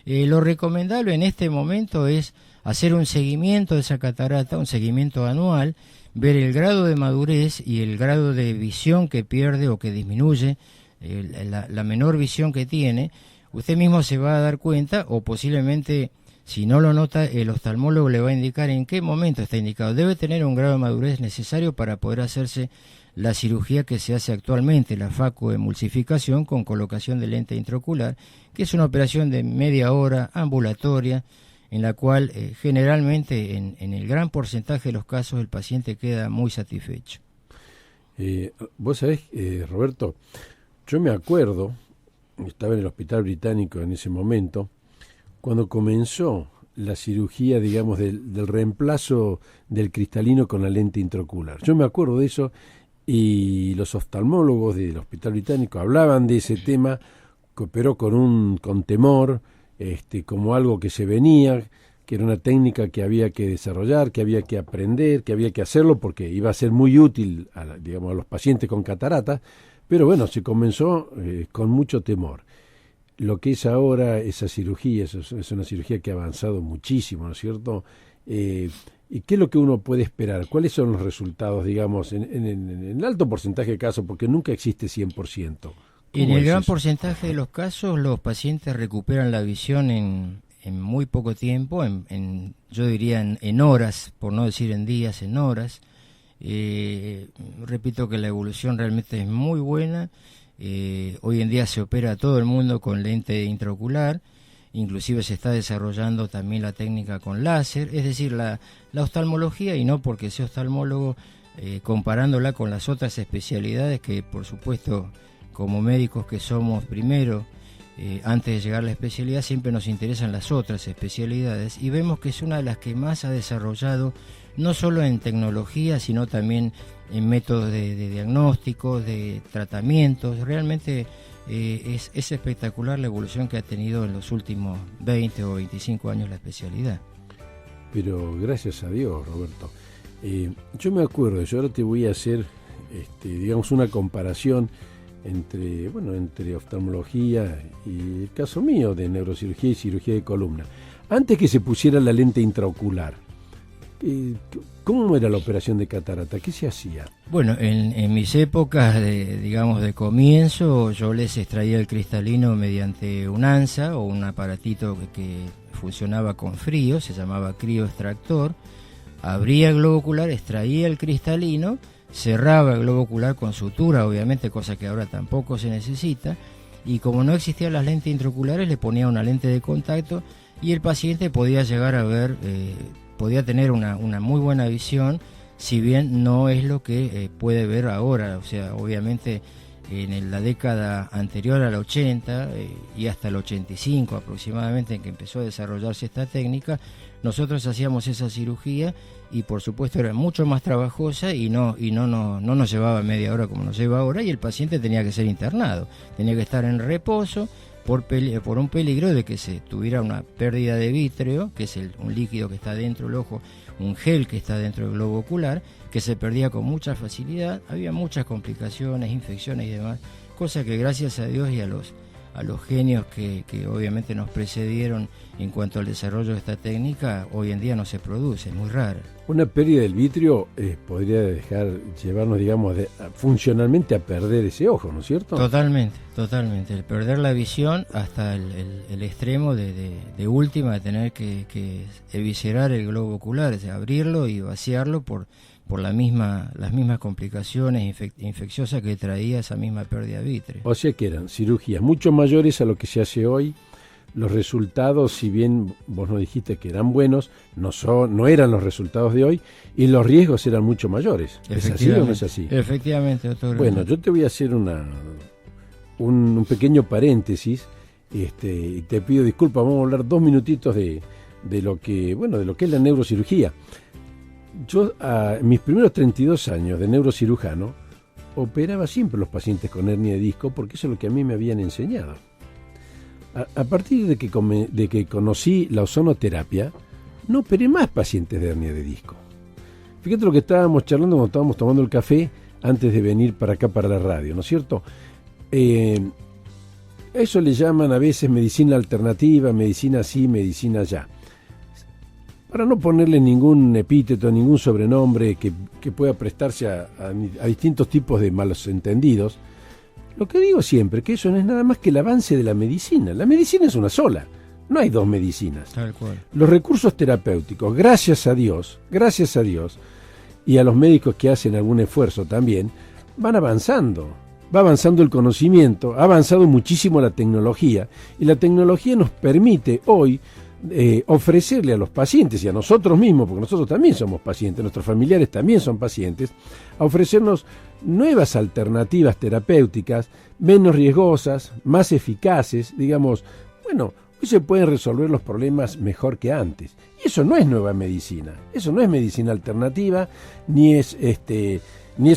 Lo recomendable en este momento es hacer un seguimiento de esa catarata, un seguimiento anual, ver el grado de madurez y el grado de visión que pierde o que disminuye, la menor visión que tiene. Usted mismo se va a dar cuenta, o posiblemente, si no lo nota, el oftalmólogo le va a indicar en qué momento está indicado. Debe tener un grado de madurez necesario para poder hacerse la cirugía que se hace actualmente, la facoemulsificación con colocación de lente intraocular, que es una operación de media hora, ambulatoria, en la cual generalmente en el gran porcentaje de los casos el paciente queda muy satisfecho. Vos sabés, Roberto, yo me acuerdo, estaba en el Hospital Británico en ese momento, cuando comenzó la cirugía, digamos, del reemplazo del cristalino con la lente intraocular. Yo me acuerdo de eso, y los oftalmólogos del Hospital Británico hablaban de ese tema, pero con temor, como algo que se venía, que era una técnica que había que desarrollar, que había que aprender, que había que hacerlo porque iba a ser muy útil a los pacientes con catarata, pero bueno, se comenzó con mucho temor. Lo que es ahora esa cirugía, es una cirugía que ha avanzado muchísimo, ¿no es cierto? ¿Y qué es lo que uno puede esperar? ¿Cuáles son los resultados, digamos, en el alto porcentaje de casos? Porque nunca existe 100%. En el gran porcentaje de los casos, los pacientes recuperan la visión en muy poco tiempo, yo diría en horas, por no decir en días, en horas. Repito que la evolución realmente es muy buena. Hoy en día se opera a todo el mundo con lente intraocular, inclusive se está desarrollando también la técnica con láser, es decir, la oftalmología, y no porque sea oftalmólogo, comparándola con las otras especialidades que, por supuesto, como médicos que somos primero, antes de llegar a la especialidad, siempre nos interesan las otras especialidades, y vemos que es una de las que más ha desarrollado, no solo en tecnología, sino también en métodos de diagnóstico, de tratamientos. Realmente es espectacular la evolución que ha tenido en los últimos 20 o 25 años la especialidad. Pero gracias a Dios, Roberto. Yo me acuerdo, yo ahora te voy a hacer, digamos, una comparación entre oftalmología y el caso mío de neurocirugía y cirugía de columna. Antes que se pusiera la lente intraocular, ¿cómo era la operación de catarata? ¿Qué se hacía? Bueno, en mis épocas de comienzo, yo les extraía el cristalino mediante un ANSA o un aparatito que funcionaba con frío, se llamaba crioextractor. Abría el globo ocular, extraía el cristalino, cerraba el globo ocular con sutura, obviamente, cosa que ahora tampoco se necesita, y como no existían las lentes intraoculares, le ponía una lente de contacto y el paciente podía llegar a ver, podía tener una muy buena visión, si bien no es lo que puede ver ahora. O sea, obviamente en la década anterior al 80 y hasta el 85 aproximadamente, en que empezó a desarrollarse esta técnica, nosotros hacíamos esa cirugía y por supuesto era mucho más trabajosa y no nos llevaba media hora como nos lleva ahora, y el paciente tenía que ser internado, tenía que estar en reposo por un peligro de que se tuviera una pérdida de vítreo, que es un líquido que está dentro del ojo, un gel que está dentro del globo ocular, que se perdía con mucha facilidad. Había muchas complicaciones, infecciones y demás, cosa que gracias a Dios y a los genios que obviamente nos precedieron en cuanto al desarrollo de esta técnica, hoy en día no se produce, es muy rara. Una pérdida del vitrio podría llevarnos, digamos, funcionalmente a perder ese ojo, ¿no es cierto? Totalmente, el perder la visión hasta el extremo de última, de tener que eviscerar el globo ocular, es decir, abrirlo y vaciarlo por las mismas complicaciones infecciosas que traía esa misma pérdida de vitrio. O sea que eran cirugías mucho mayores a lo que se hace hoy. Los resultados, si bien vos nos dijiste que eran buenos, no eran los resultados de hoy, y los riesgos eran mucho mayores. ¿Es así o no es así? Efectivamente, doctor. Bueno, yo te voy a hacer un pequeño paréntesis, y te pido disculpas. Vamos a hablar 2 minutitos de lo que es la neurocirugía. Yo, en mis primeros 32 años de neurocirujano, operaba siempre los pacientes con hernia de disco, porque eso es lo que a mí me habían enseñado. A partir de que conocí la ozonoterapia, no operé más pacientes de hernia de disco. Fíjate lo que estábamos charlando cuando estábamos tomando el café antes de venir para acá, para la radio, ¿no es cierto? Eso le llaman a veces medicina alternativa, medicina así, medicina allá. Para no ponerle ningún epíteto, ningún sobrenombre que pueda prestarse a distintos tipos de malos entendidos, lo que digo siempre, que eso no es nada más que el avance de la medicina. La medicina es una sola, no hay 2 medicinas. Tal cual. Los recursos terapéuticos, gracias a Dios, y a los médicos que hacen algún esfuerzo también, van avanzando. Va avanzando el conocimiento, ha avanzado muchísimo la tecnología, y la tecnología nos permite hoy ofrecerle a los pacientes y a nosotros mismos, porque nosotros también somos pacientes, nuestros familiares también son pacientes, a ofrecernos nuevas alternativas terapéuticas, menos riesgosas, más eficaces, digamos. Bueno, hoy se pueden resolver los problemas mejor que antes. Y eso no es nueva medicina, eso no es medicina alternativa, ni es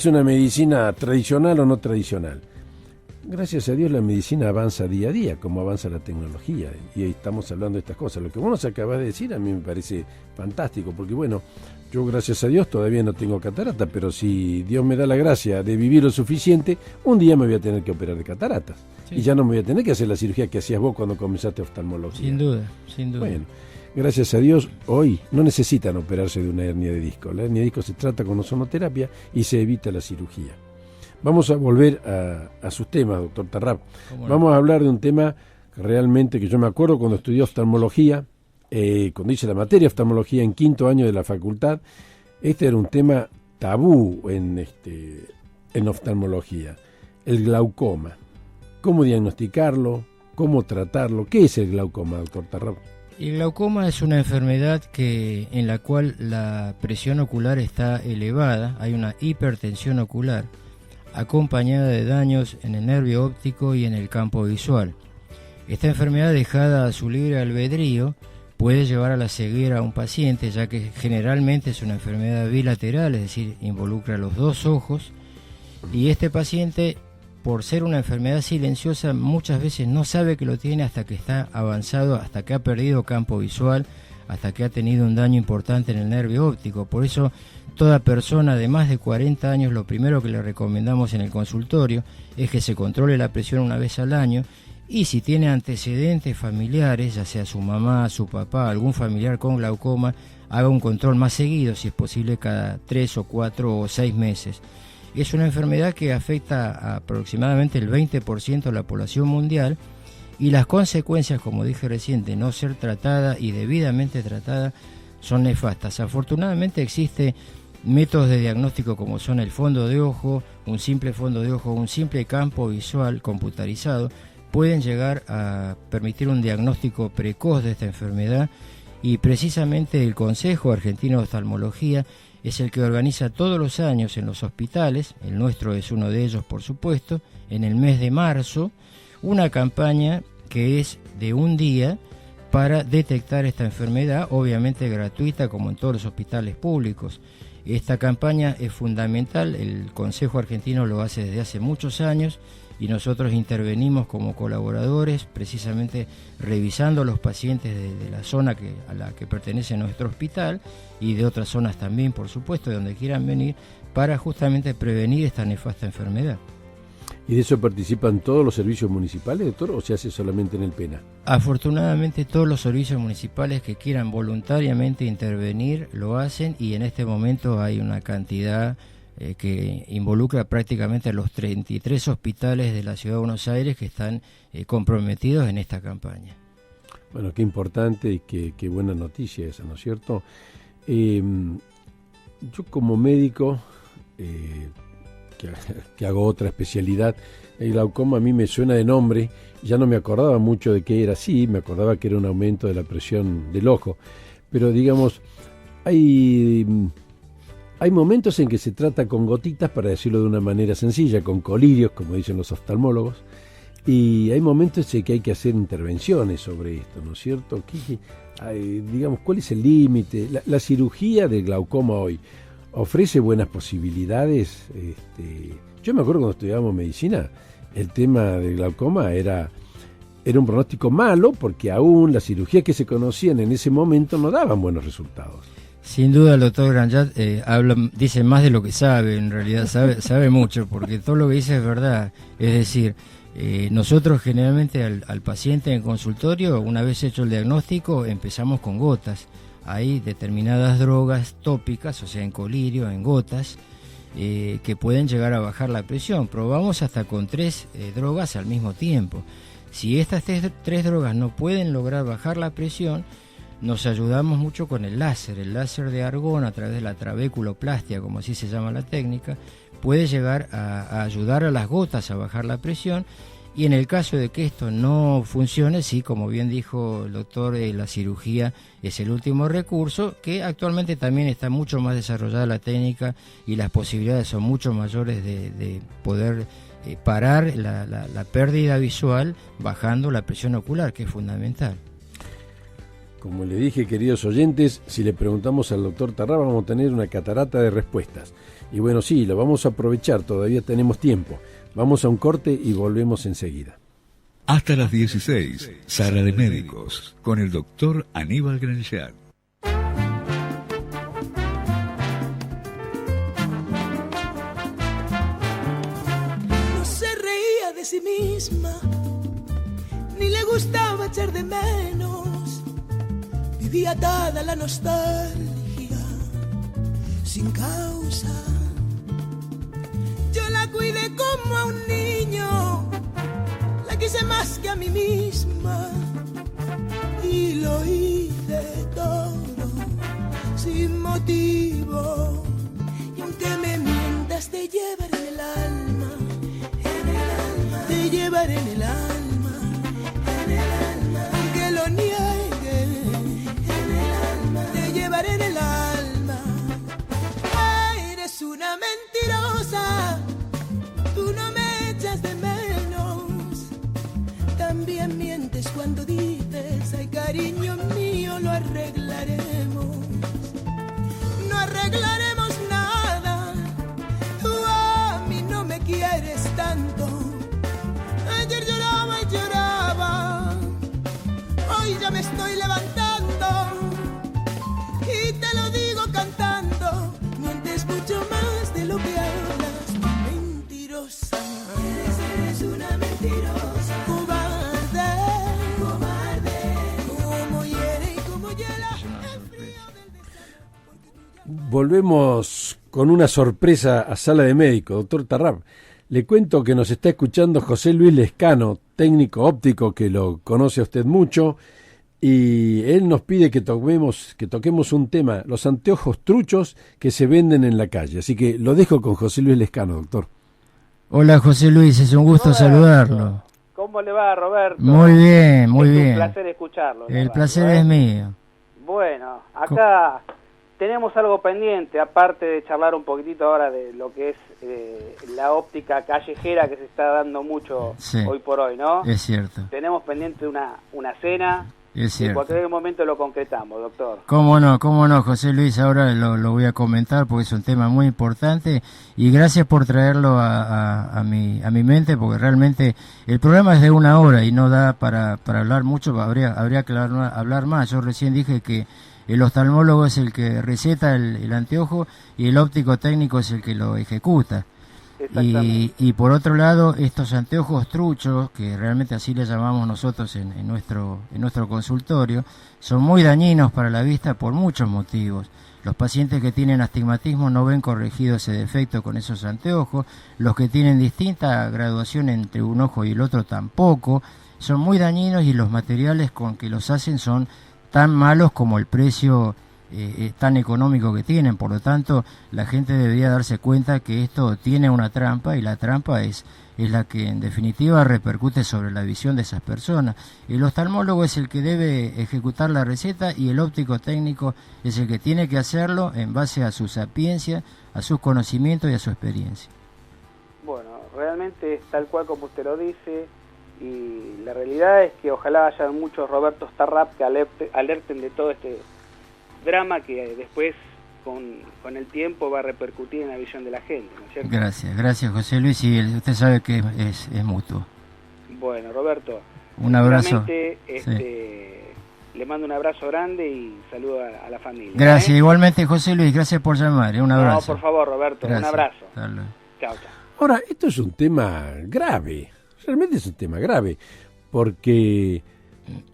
una medicina tradicional o no tradicional. Gracias a Dios la medicina avanza día a día, como avanza la tecnología, y ahí estamos hablando de estas cosas. Lo que vos nos acabás de decir a mí me parece fantástico, porque bueno, yo gracias a Dios todavía no tengo catarata, pero si Dios me da la gracia de vivir lo suficiente, un día me voy a tener que operar de cataratas, sí. Y ya no me voy a tener que hacer la cirugía que hacías vos cuando comenzaste oftalmología. Sin duda. Bueno, gracias a Dios hoy no necesitan operarse de una hernia de disco. La hernia de disco se trata con ozonoterapia y se evita la cirugía. Vamos a volver a sus temas, doctor Tarrab. Vamos a hablar de un tema que realmente, que yo me acuerdo cuando estudié oftalmología, cuando hice la materia de oftalmología en 5º año de la facultad, este era un tema tabú en oftalmología, el glaucoma. ¿Cómo diagnosticarlo? ¿Cómo tratarlo? ¿Qué es el glaucoma, doctor Tarrab? El glaucoma es una enfermedad en la cual la presión ocular está elevada, hay una hipertensión ocular, acompañada de daños en el nervio óptico y en el campo visual. Esta enfermedad, dejada a su libre albedrío, puede llevar a la ceguera a un paciente, ya que generalmente es una enfermedad bilateral, es decir, involucra los 2 ojos, y este paciente, por ser una enfermedad silenciosa, muchas veces no sabe que lo tiene hasta que está avanzado, hasta que ha perdido campo visual, hasta que ha tenido un daño importante en el nervio óptico. Por eso, toda persona de más de 40 años, lo primero que le recomendamos en el consultorio es que se controle la presión una vez al año, y si tiene antecedentes familiares, ya sea su mamá, su papá, algún familiar con glaucoma, haga un control más seguido, si es posible cada 3 o 4 o 6 meses. Es una enfermedad que afecta a aproximadamente el 20% de la población mundial, y las consecuencias, como dije recién, de no ser tratada y debidamente tratada son nefastas. Afortunadamente existe métodos de diagnóstico como son el fondo de ojo, un simple fondo de ojo, un simple campo visual computarizado, pueden llegar a permitir un diagnóstico precoz de esta enfermedad, y precisamente el Consejo Argentino de Oftalmología es el que organiza todos los años en los hospitales, el nuestro es uno de ellos por supuesto, en el mes de marzo, una campaña que es de un día para detectar esta enfermedad, obviamente gratuita como en todos los hospitales públicos. Esta campaña es fundamental, el Consejo Argentino lo hace desde hace muchos años y nosotros intervenimos como colaboradores, precisamente revisando a los pacientes de la zona a la que pertenece nuestro hospital y de otras zonas también, por supuesto, de donde quieran venir, para justamente prevenir esta nefasta enfermedad. ¿Y de eso participan todos los servicios municipales, doctor, o se hace solamente en el PENA? Afortunadamente todos los servicios municipales que quieran voluntariamente intervenir lo hacen, y en este momento hay una cantidad que involucra prácticamente a los 33 hospitales de la Ciudad de Buenos Aires que están comprometidos en esta campaña. Bueno, qué importante y qué buena noticia esa, ¿no es cierto? Yo como médico, que hago otra especialidad, el glaucoma a mí me suena de nombre, ya no me acordaba mucho de qué era, sí, me acordaba que era un aumento de la presión del ojo, pero digamos, hay momentos en que se trata con gotitas, para decirlo de una manera sencilla, con colirios, como dicen los oftalmólogos, y hay momentos en que hay que hacer intervenciones sobre esto, ¿no es cierto? Digamos, ¿cuál es el límite? La cirugía del glaucoma hoy ofrece buenas posibilidades. Yo me acuerdo cuando estudiábamos medicina, el tema del glaucoma era un pronóstico malo, porque aún las cirugías que se conocían en ese momento no daban buenos resultados. Sin duda el doctor Granjat dice más de lo que sabe, en realidad sabe mucho, porque todo lo que dice es verdad. Es decir, nosotros generalmente al paciente en consultorio, una vez hecho el diagnóstico, empezamos con gotas. Hay determinadas drogas tópicas, o sea, en colirio, en gotas, que pueden llegar a bajar la presión. Probamos hasta con 3 drogas al mismo tiempo. Si estas 3 drogas no pueden lograr bajar la presión, nos ayudamos mucho con el láser de argón a través de la trabeculoplastia, como así se llama la técnica, puede llegar a ayudar a las gotas a bajar la presión, y en el caso de que esto no funcione, sí, como bien dijo el doctor, la cirugía es el último recurso, que actualmente también está mucho más desarrollada la técnica y las posibilidades son mucho mayores de poder parar la pérdida visual bajando la presión ocular, que es fundamental. Como le dije, queridos oyentes, si le preguntamos al doctor Tarrab vamos a tener una catarata de respuestas. Y bueno, sí, lo vamos a aprovechar, todavía tenemos tiempo. Vamos a un corte y volvemos enseguida. Hasta las 16, Sala de Médicos, con el doctor Aníbal Granjat. No se reía de sí misma, ni le gustaba echar de menos. Vivía atada a la nostalgia, sin causa. Yo la cuidé como a un niño, la quise más que a mí misma, y lo hice todo sin motivo. Y aunque me mientas, te llevaré en el alma, te llevaré en el alma, aunque lo niegue, te llevaré en el alma. Eres una mentirosa, tú no me echas de menos. También mientes cuando dices, ay cariño mío, lo arreglaremos. No arreglaremos nada, tú a mí no me quieres tanto. Ayer lloraba y lloraba, hoy ya me estoy levantando y te lo digo cantando. Mientes mucho más de lo que hablas, mentirosa. Eres una mentirosa, cobarde, como hiere y como hiela el frío del desierto. Volvemos con una sorpresa a Sala de Médicos, doctor Tarrab. Le cuento que nos está escuchando José Luis Lescano, técnico óptico que lo conoce a usted mucho, y él nos pide que toquemos un tema, los anteojos truchos que se venden en la calle. Así que lo dejo con José Luis Lescano, doctor. Hola José Luis, es un gusto saludarlo. ¿Cómo le va, Roberto? Muy bien, muy bien. Es un placer escucharlo. El placer es mío. Bueno, acá tenemos algo pendiente, aparte de charlar un poquitito ahora de lo que es la óptica callejera que se está dando mucho hoy por hoy, ¿no? Es cierto. Tenemos pendiente una cena. Es cierto. En cualquier momento lo concretamos, doctor. Cómo no, José Luis, ahora lo voy a comentar porque es un tema muy importante y gracias por traerlo a mi mente, porque realmente el programa es de 1 hora y no da para hablar mucho, habría que hablar más. Yo recién dije que el oftalmólogo es el que receta el anteojo y el óptico técnico es el que lo ejecuta. Y por otro lado, estos anteojos truchos, que realmente así les llamamos nosotros en nuestro consultorio, son muy dañinos para la vista por muchos motivos. Los pacientes que tienen astigmatismo no ven corregido ese defecto con esos anteojos, los que tienen distinta graduación entre un ojo y el otro tampoco, son muy dañinos y los materiales con que los hacen son tan malos como el precio tan económico que tienen. Por lo tanto, la gente debería darse cuenta que esto tiene una trampa y la trampa es la que en definitiva repercute sobre la visión de esas personas. El oftalmólogo es el que debe ejecutar la receta y el óptico técnico es el que tiene que hacerlo en base a su sapiencia, a sus conocimientos y a su experiencia. Bueno, realmente es tal cual como usted lo dice, y la realidad es que ojalá haya muchos Robertos Tarrap que alerten de todo este drama que después con el tiempo va a repercutir en la visión de la gente, ¿no es cierto? Gracias José Luis, y usted sabe que es mutuo. Bueno, Roberto, un abrazo. Le mando un abrazo grande y saludo a la familia. Gracias, igualmente José Luis, gracias por llamar, un abrazo. No, por favor, Roberto, gracias. Un abrazo. Chao. Ahora, esto es un tema grave, realmente es un tema grave, porque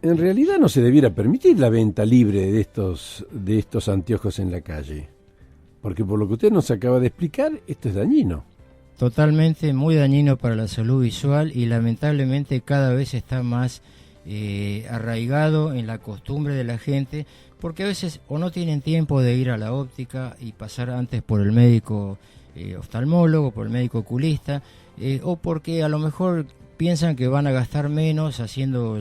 en realidad no se debiera permitir la venta libre de estos anteojos en la calle, porque por lo que usted nos acaba de explicar, esto es dañino. Totalmente, muy dañino para la salud visual y lamentablemente cada vez está más arraigado en la costumbre de la gente, porque a veces o no tienen tiempo de ir a la óptica y pasar antes por el médico oftalmólogo, por el médico oculista, o porque a lo mejor piensan que van a gastar menos haciendo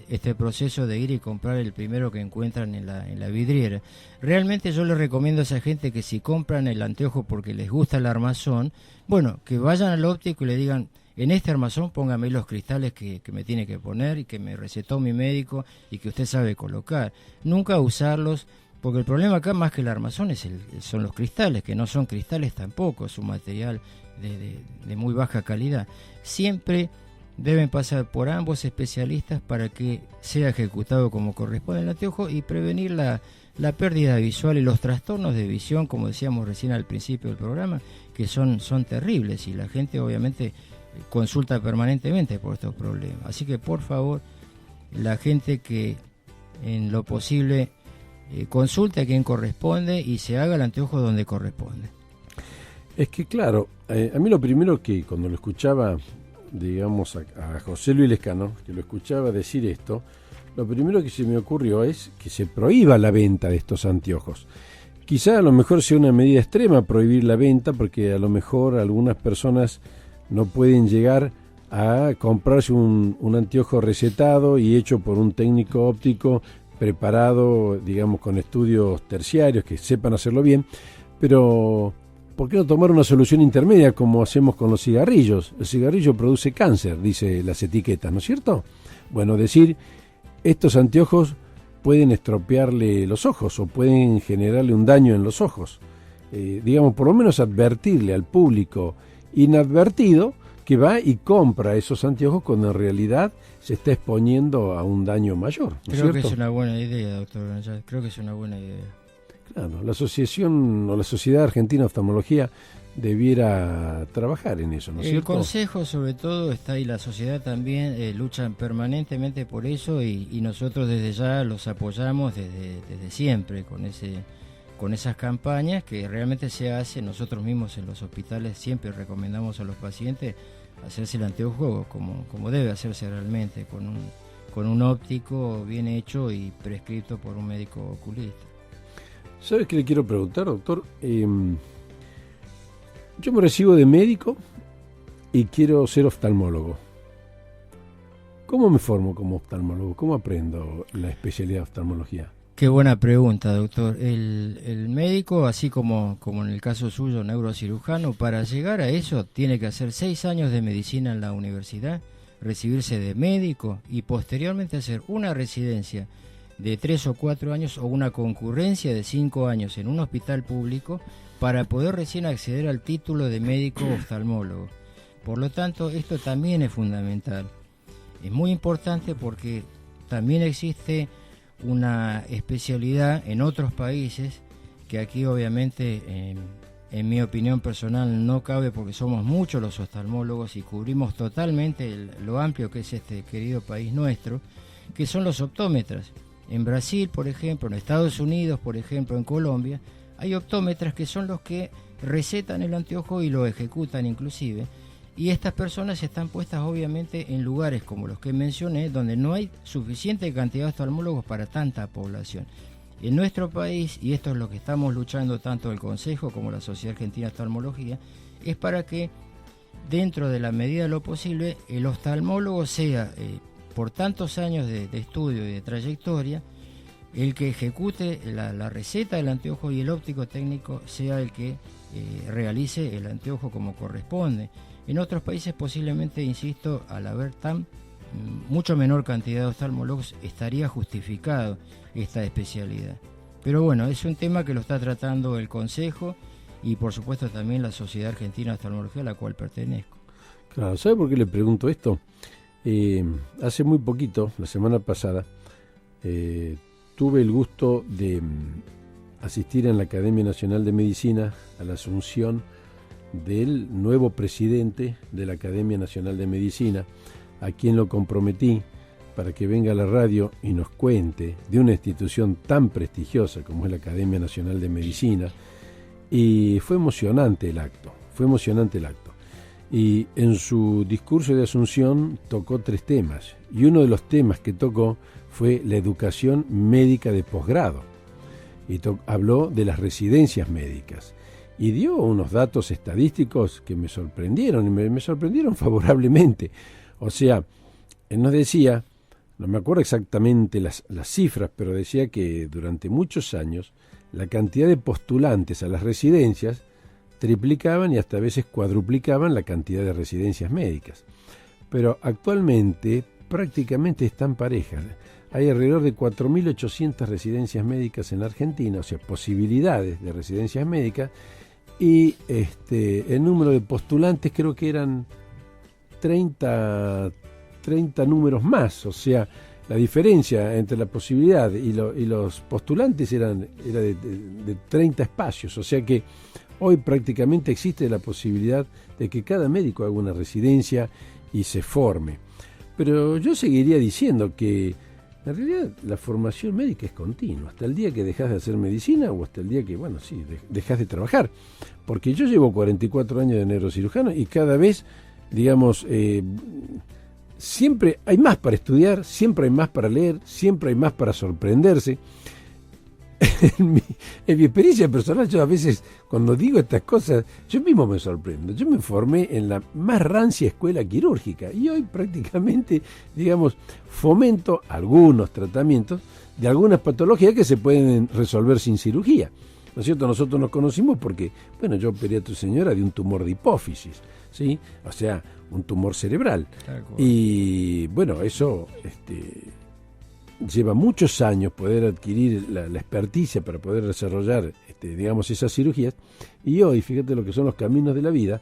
este proceso de ir y comprar el primero que encuentran en la vidriera. Realmente yo les recomiendo a esa gente que si compran el anteojo porque les gusta el armazón, bueno, que vayan al óptico y le digan, en este armazón póngame los cristales que me tiene que poner y que me recetó mi médico y que usted sabe colocar. Nunca usarlos, porque el problema acá más que el armazón son los cristales, que no son cristales tampoco, es un material de muy baja calidad. Siempre deben pasar por ambos especialistas para que sea ejecutado como corresponde el anteojo y prevenir la pérdida visual y los trastornos de visión, como decíamos recién al principio del programa, que son terribles y la gente obviamente consulta permanentemente por estos problemas. Así que por favor, la gente que en lo posible consulte a quien corresponde y se haga el anteojo donde corresponde. Es que claro, a mí lo primero que cuando lo escuchaba, digamos, a José Luis Lescano, que lo escuchaba decir esto, lo primero que se me ocurrió es que se prohíba la venta de estos anteojos. Quizá a lo mejor sea una medida extrema prohibir la venta, porque a lo mejor algunas personas no pueden llegar a comprarse un anteojo recetado y hecho por un técnico óptico preparado, digamos, con estudios terciarios que sepan hacerlo bien, pero ¿por qué no tomar una solución intermedia como hacemos con los cigarrillos? El cigarrillo produce cáncer, dice las etiquetas, ¿no es cierto? Bueno, decir, estos anteojos pueden estropearle los ojos o pueden generarle un daño en los ojos. Digamos, por lo menos advertirle al público inadvertido que va y compra esos anteojos cuando en realidad se está exponiendo a un daño mayor, ¿no es cierto? Creo que es una buena idea, doctor Granchat, creo que es una buena idea. Claro, la asociación o la Sociedad Argentina de Oftalmología debiera trabajar en eso, ¿no es cierto? El Consejo sobre todo está y la sociedad también luchan permanentemente por eso y nosotros desde ya los apoyamos desde siempre con esas campañas que realmente se hacen. Nosotros mismos en los hospitales siempre recomendamos a los pacientes hacerse el anteojo como debe hacerse realmente, con con un óptico bien hecho y prescrito por un médico oculista. ¿Sabes qué le quiero preguntar, doctor? Yo me recibo de médico y quiero ser oftalmólogo. ¿Cómo me formo como oftalmólogo? ¿Cómo aprendo la especialidad de oftalmología? Qué buena pregunta, doctor. El médico, así como en el caso suyo, neurocirujano, para llegar a eso tiene que hacer 6 años de medicina en la universidad, recibirse de médico y posteriormente hacer una residencia de 3 o 4 años o una concurrencia de 5 años en un hospital público para poder recién acceder al título de médico oftalmólogo. Por lo tanto, esto también es fundamental. Es muy importante porque también existe una especialidad en otros países que aquí obviamente en mi opinión personal no cabe porque somos muchos los oftalmólogos y cubrimos totalmente lo amplio que es este querido país nuestro, que son los optómetras. En Brasil, por ejemplo, en Estados Unidos, por ejemplo, en Colombia, hay optómetras que son los que recetan el anteojo y lo ejecutan inclusive. Y estas personas están puestas obviamente en lugares como los que mencioné, donde no hay suficiente cantidad de oftalmólogos para tanta población. En nuestro país, y esto es lo que estamos luchando tanto el Consejo como la Sociedad Argentina de Oftalmología, es para que dentro de la medida de lo posible el oftalmólogo sea, por tantos años de estudio y de trayectoria, el que ejecute la receta del anteojo y el óptico técnico sea el que realice el anteojo como corresponde. En otros países posiblemente, insisto, al haber mucho menor cantidad de oftalmólogos, estaría justificado esta especialidad. Pero bueno, es un tema que lo está tratando el Consejo y por supuesto también la Sociedad Argentina de Oftalmología a la cual pertenezco. Claro, ¿sabe por qué le pregunto esto? Hace muy poquito, la semana pasada, tuve el gusto de asistir en la Academia Nacional de Medicina a la asunción del nuevo presidente de la Academia Nacional de Medicina, a quien lo comprometí para que venga a la radio y nos cuente de una institución tan prestigiosa como es la Academia Nacional de Medicina. Y fue emocionante el acto. Y en su discurso de asunción tocó 3 temas, y uno de los temas que tocó fue la educación médica de posgrado, y habló de las residencias médicas. Y dio unos datos estadísticos que me sorprendieron, y me sorprendieron favorablemente. O sea, él nos decía, no me acuerdo exactamente las cifras, pero decía que durante muchos años la cantidad de postulantes a las residencias triplicaban y hasta a veces cuadruplicaban la cantidad de residencias médicas. Pero actualmente prácticamente están parejas. Hay alrededor de 4.800 residencias médicas en la Argentina, o sea, posibilidades de residencias médicas. Y el número de postulantes creo que eran 30 números más, o sea, la diferencia entre la posibilidad y los postulantes era de 30 espacios, o sea que hoy prácticamente existe la posibilidad de que cada médico haga una residencia y se forme. Pero yo seguiría diciendo que en realidad la formación médica es continua, hasta el día que dejas de hacer medicina o hasta el día que, dejas de trabajar. Porque yo llevo 44 años de neurocirujano y cada vez, siempre hay más para estudiar, siempre hay más para leer, siempre hay más para sorprenderse. En mi experiencia personal, yo a veces, cuando digo estas cosas, yo mismo me sorprendo. Yo me formé en la más rancia escuela quirúrgica y hoy prácticamente, fomento algunos tratamientos de algunas patologías que se pueden resolver sin cirugía. ¿No es cierto? Nosotros nos conocimos porque, yo operé a tu señora de un tumor de hipófisis, ¿sí? O sea, un tumor cerebral. Y eso lleva muchos años poder adquirir la experticia para poder desarrollar, esas cirugías. Y hoy, fíjate lo que son los caminos de la vida,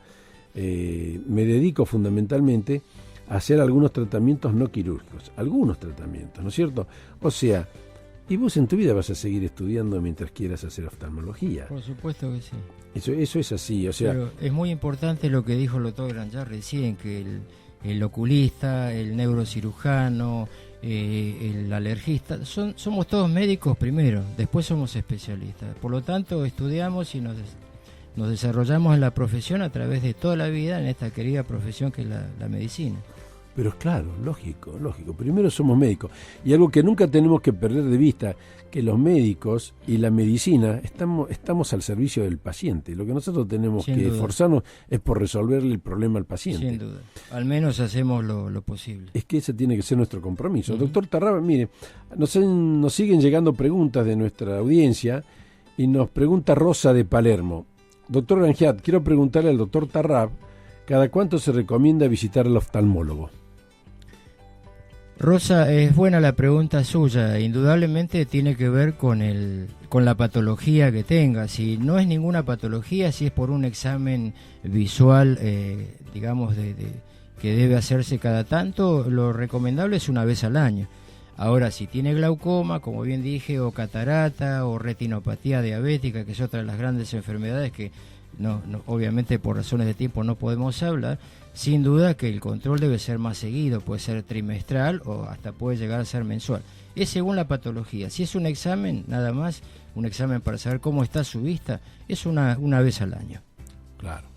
me dedico fundamentalmente a hacer algunos tratamientos no quirúrgicos, algunos tratamientos, ¿no es cierto? O sea, y vos en tu vida vas a seguir estudiando mientras quieras hacer oftalmología. Por supuesto que sí. Eso es así, o sea... Pero es muy importante lo que dijo el doctor Granjat recién, que el oculista, el neurocirujano, el alergista, somos todos médicos primero, después somos especialistas. Por lo tanto, estudiamos y nos desarrollamos en la profesión a través de toda la vida en esta querida profesión que es la medicina. Pero claro, lógico. Primero somos médicos. Y algo que nunca tenemos que perder de vista, que los médicos y la medicina estamos al servicio del paciente. Lo que nosotros tenemos Sin que duda. esforzarnos es por resolverle el problema al paciente. Sin duda. Al menos hacemos lo posible. Es que ese tiene que ser nuestro compromiso. Doctor Tarrab, mire, nos siguen llegando preguntas de nuestra audiencia y nos pregunta Rosa de Palermo. Doctor Granjat, quiero preguntarle al doctor Tarrab, ¿cada cuánto se recomienda visitar al oftalmólogo? Rosa, es buena la pregunta suya. Indudablemente tiene que ver con la patología que tenga. Si no es ninguna patología, si es por un examen visual, digamos, que debe hacerse cada tanto, lo recomendable es una vez al año. Ahora, si tiene glaucoma, como bien dije, o catarata, o retinopatía diabética, que es otra de las grandes enfermedades que obviamente por razones de tiempo no podemos hablar, sin duda que el control debe ser más seguido, puede ser trimestral o hasta puede llegar a ser mensual. Es según la patología. Si es un examen, nada más, un examen para saber cómo está su vista, es una vez al año. Claro.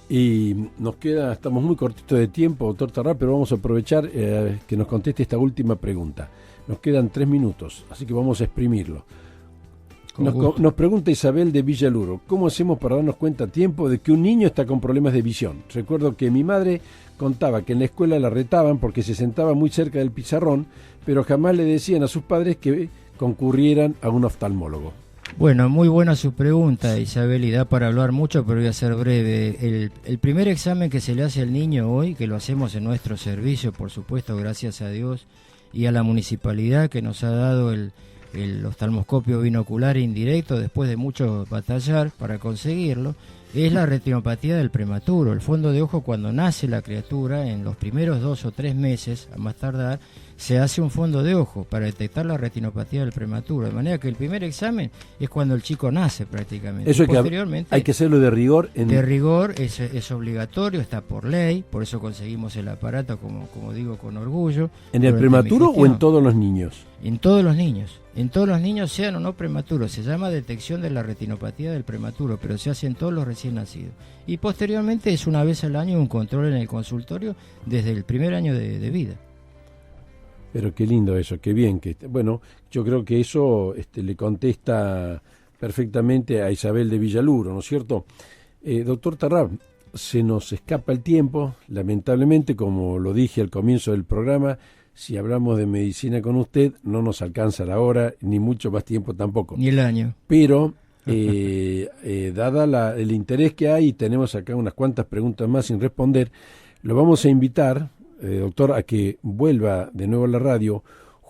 Y estamos muy cortitos de tiempo, doctor Tarrab, pero vamos a aprovechar que nos conteste esta última pregunta. Nos quedan 3 minutos, así que vamos a exprimirlo. Nos pregunta Isabel de Villaluro, ¿cómo hacemos para darnos cuenta a tiempo de que un niño está con problemas de visión? Recuerdo que mi madre contaba que en la escuela la retaban porque se sentaba muy cerca del pizarrón, pero jamás le decían a sus padres que concurrieran a un oftalmólogo. Bueno, muy buena su pregunta, Isabel, y da para hablar mucho, pero voy a ser breve. El primer examen que se le hace al niño hoy, que lo hacemos en nuestro servicio, por supuesto, gracias a Dios, y a la municipalidad que nos ha dado el oftalmoscopio binocular indirecto después de mucho batallar para conseguirlo, es la retinopatía del prematuro. El fondo de ojo, cuando nace la criatura, en los primeros 2 o 3 meses, a más tardar, se hace un fondo de ojo para detectar la retinopatía del prematuro. De manera que el primer examen es cuando el chico nace prácticamente. Eso Posteriormente, hay que hacerlo de rigor. De rigor es obligatorio, está por ley, por eso conseguimos el aparato, como digo, con orgullo. ¿En el prematuro o en todos los niños? En todos los niños, sean o no prematuros. Se llama detección de la retinopatía del prematuro, pero se hace en todos los recién nacidos. Y posteriormente es una vez al año un control en el consultorio desde el primer año de vida. Pero qué lindo eso, qué bien. Bueno, yo creo que eso le contesta perfectamente a Isabel de Villaluro, ¿no es cierto? Doctor Tarrab, se nos escapa el tiempo, lamentablemente, como lo dije al comienzo del programa. Si hablamos de medicina con usted, no nos alcanza la hora, ni mucho más tiempo tampoco. Ni el año. Pero, dada el interés que hay, tenemos acá unas cuantas preguntas más sin responder, lo vamos a invitar, doctor, a que vuelva de nuevo a la radio,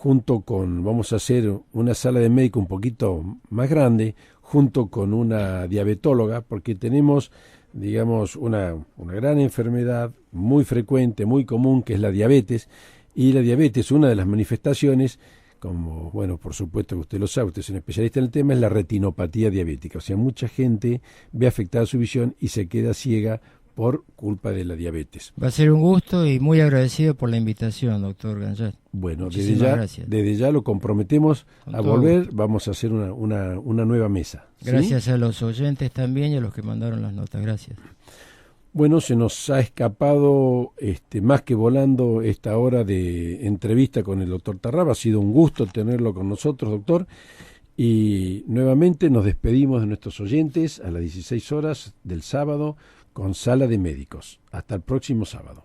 vamos a hacer una sala de médico un poquito más grande, junto con una diabetóloga, porque tenemos, digamos, una gran enfermedad muy frecuente, muy común, que es la diabetes. Y la diabetes, una de las manifestaciones, como, bueno, por supuesto que usted lo sabe, usted es un especialista en el tema, es la retinopatía diabética. O sea, mucha gente ve afectada su visión y se queda ciega por culpa de la diabetes. Va a ser un gusto y muy agradecido por la invitación, doctor Granjat. Bueno, gracias. Desde ya lo comprometemos a volver, gusto. Vamos a hacer una nueva mesa. Gracias, ¿sí? A los oyentes también y a los que mandaron las notas, gracias. Bueno, se nos ha escapado más que volando esta hora de entrevista con el doctor Tarrab. Ha sido un gusto tenerlo con nosotros, doctor. Y nuevamente nos despedimos de nuestros oyentes a las 16 horas del sábado con Sala de Médicos. Hasta el próximo sábado.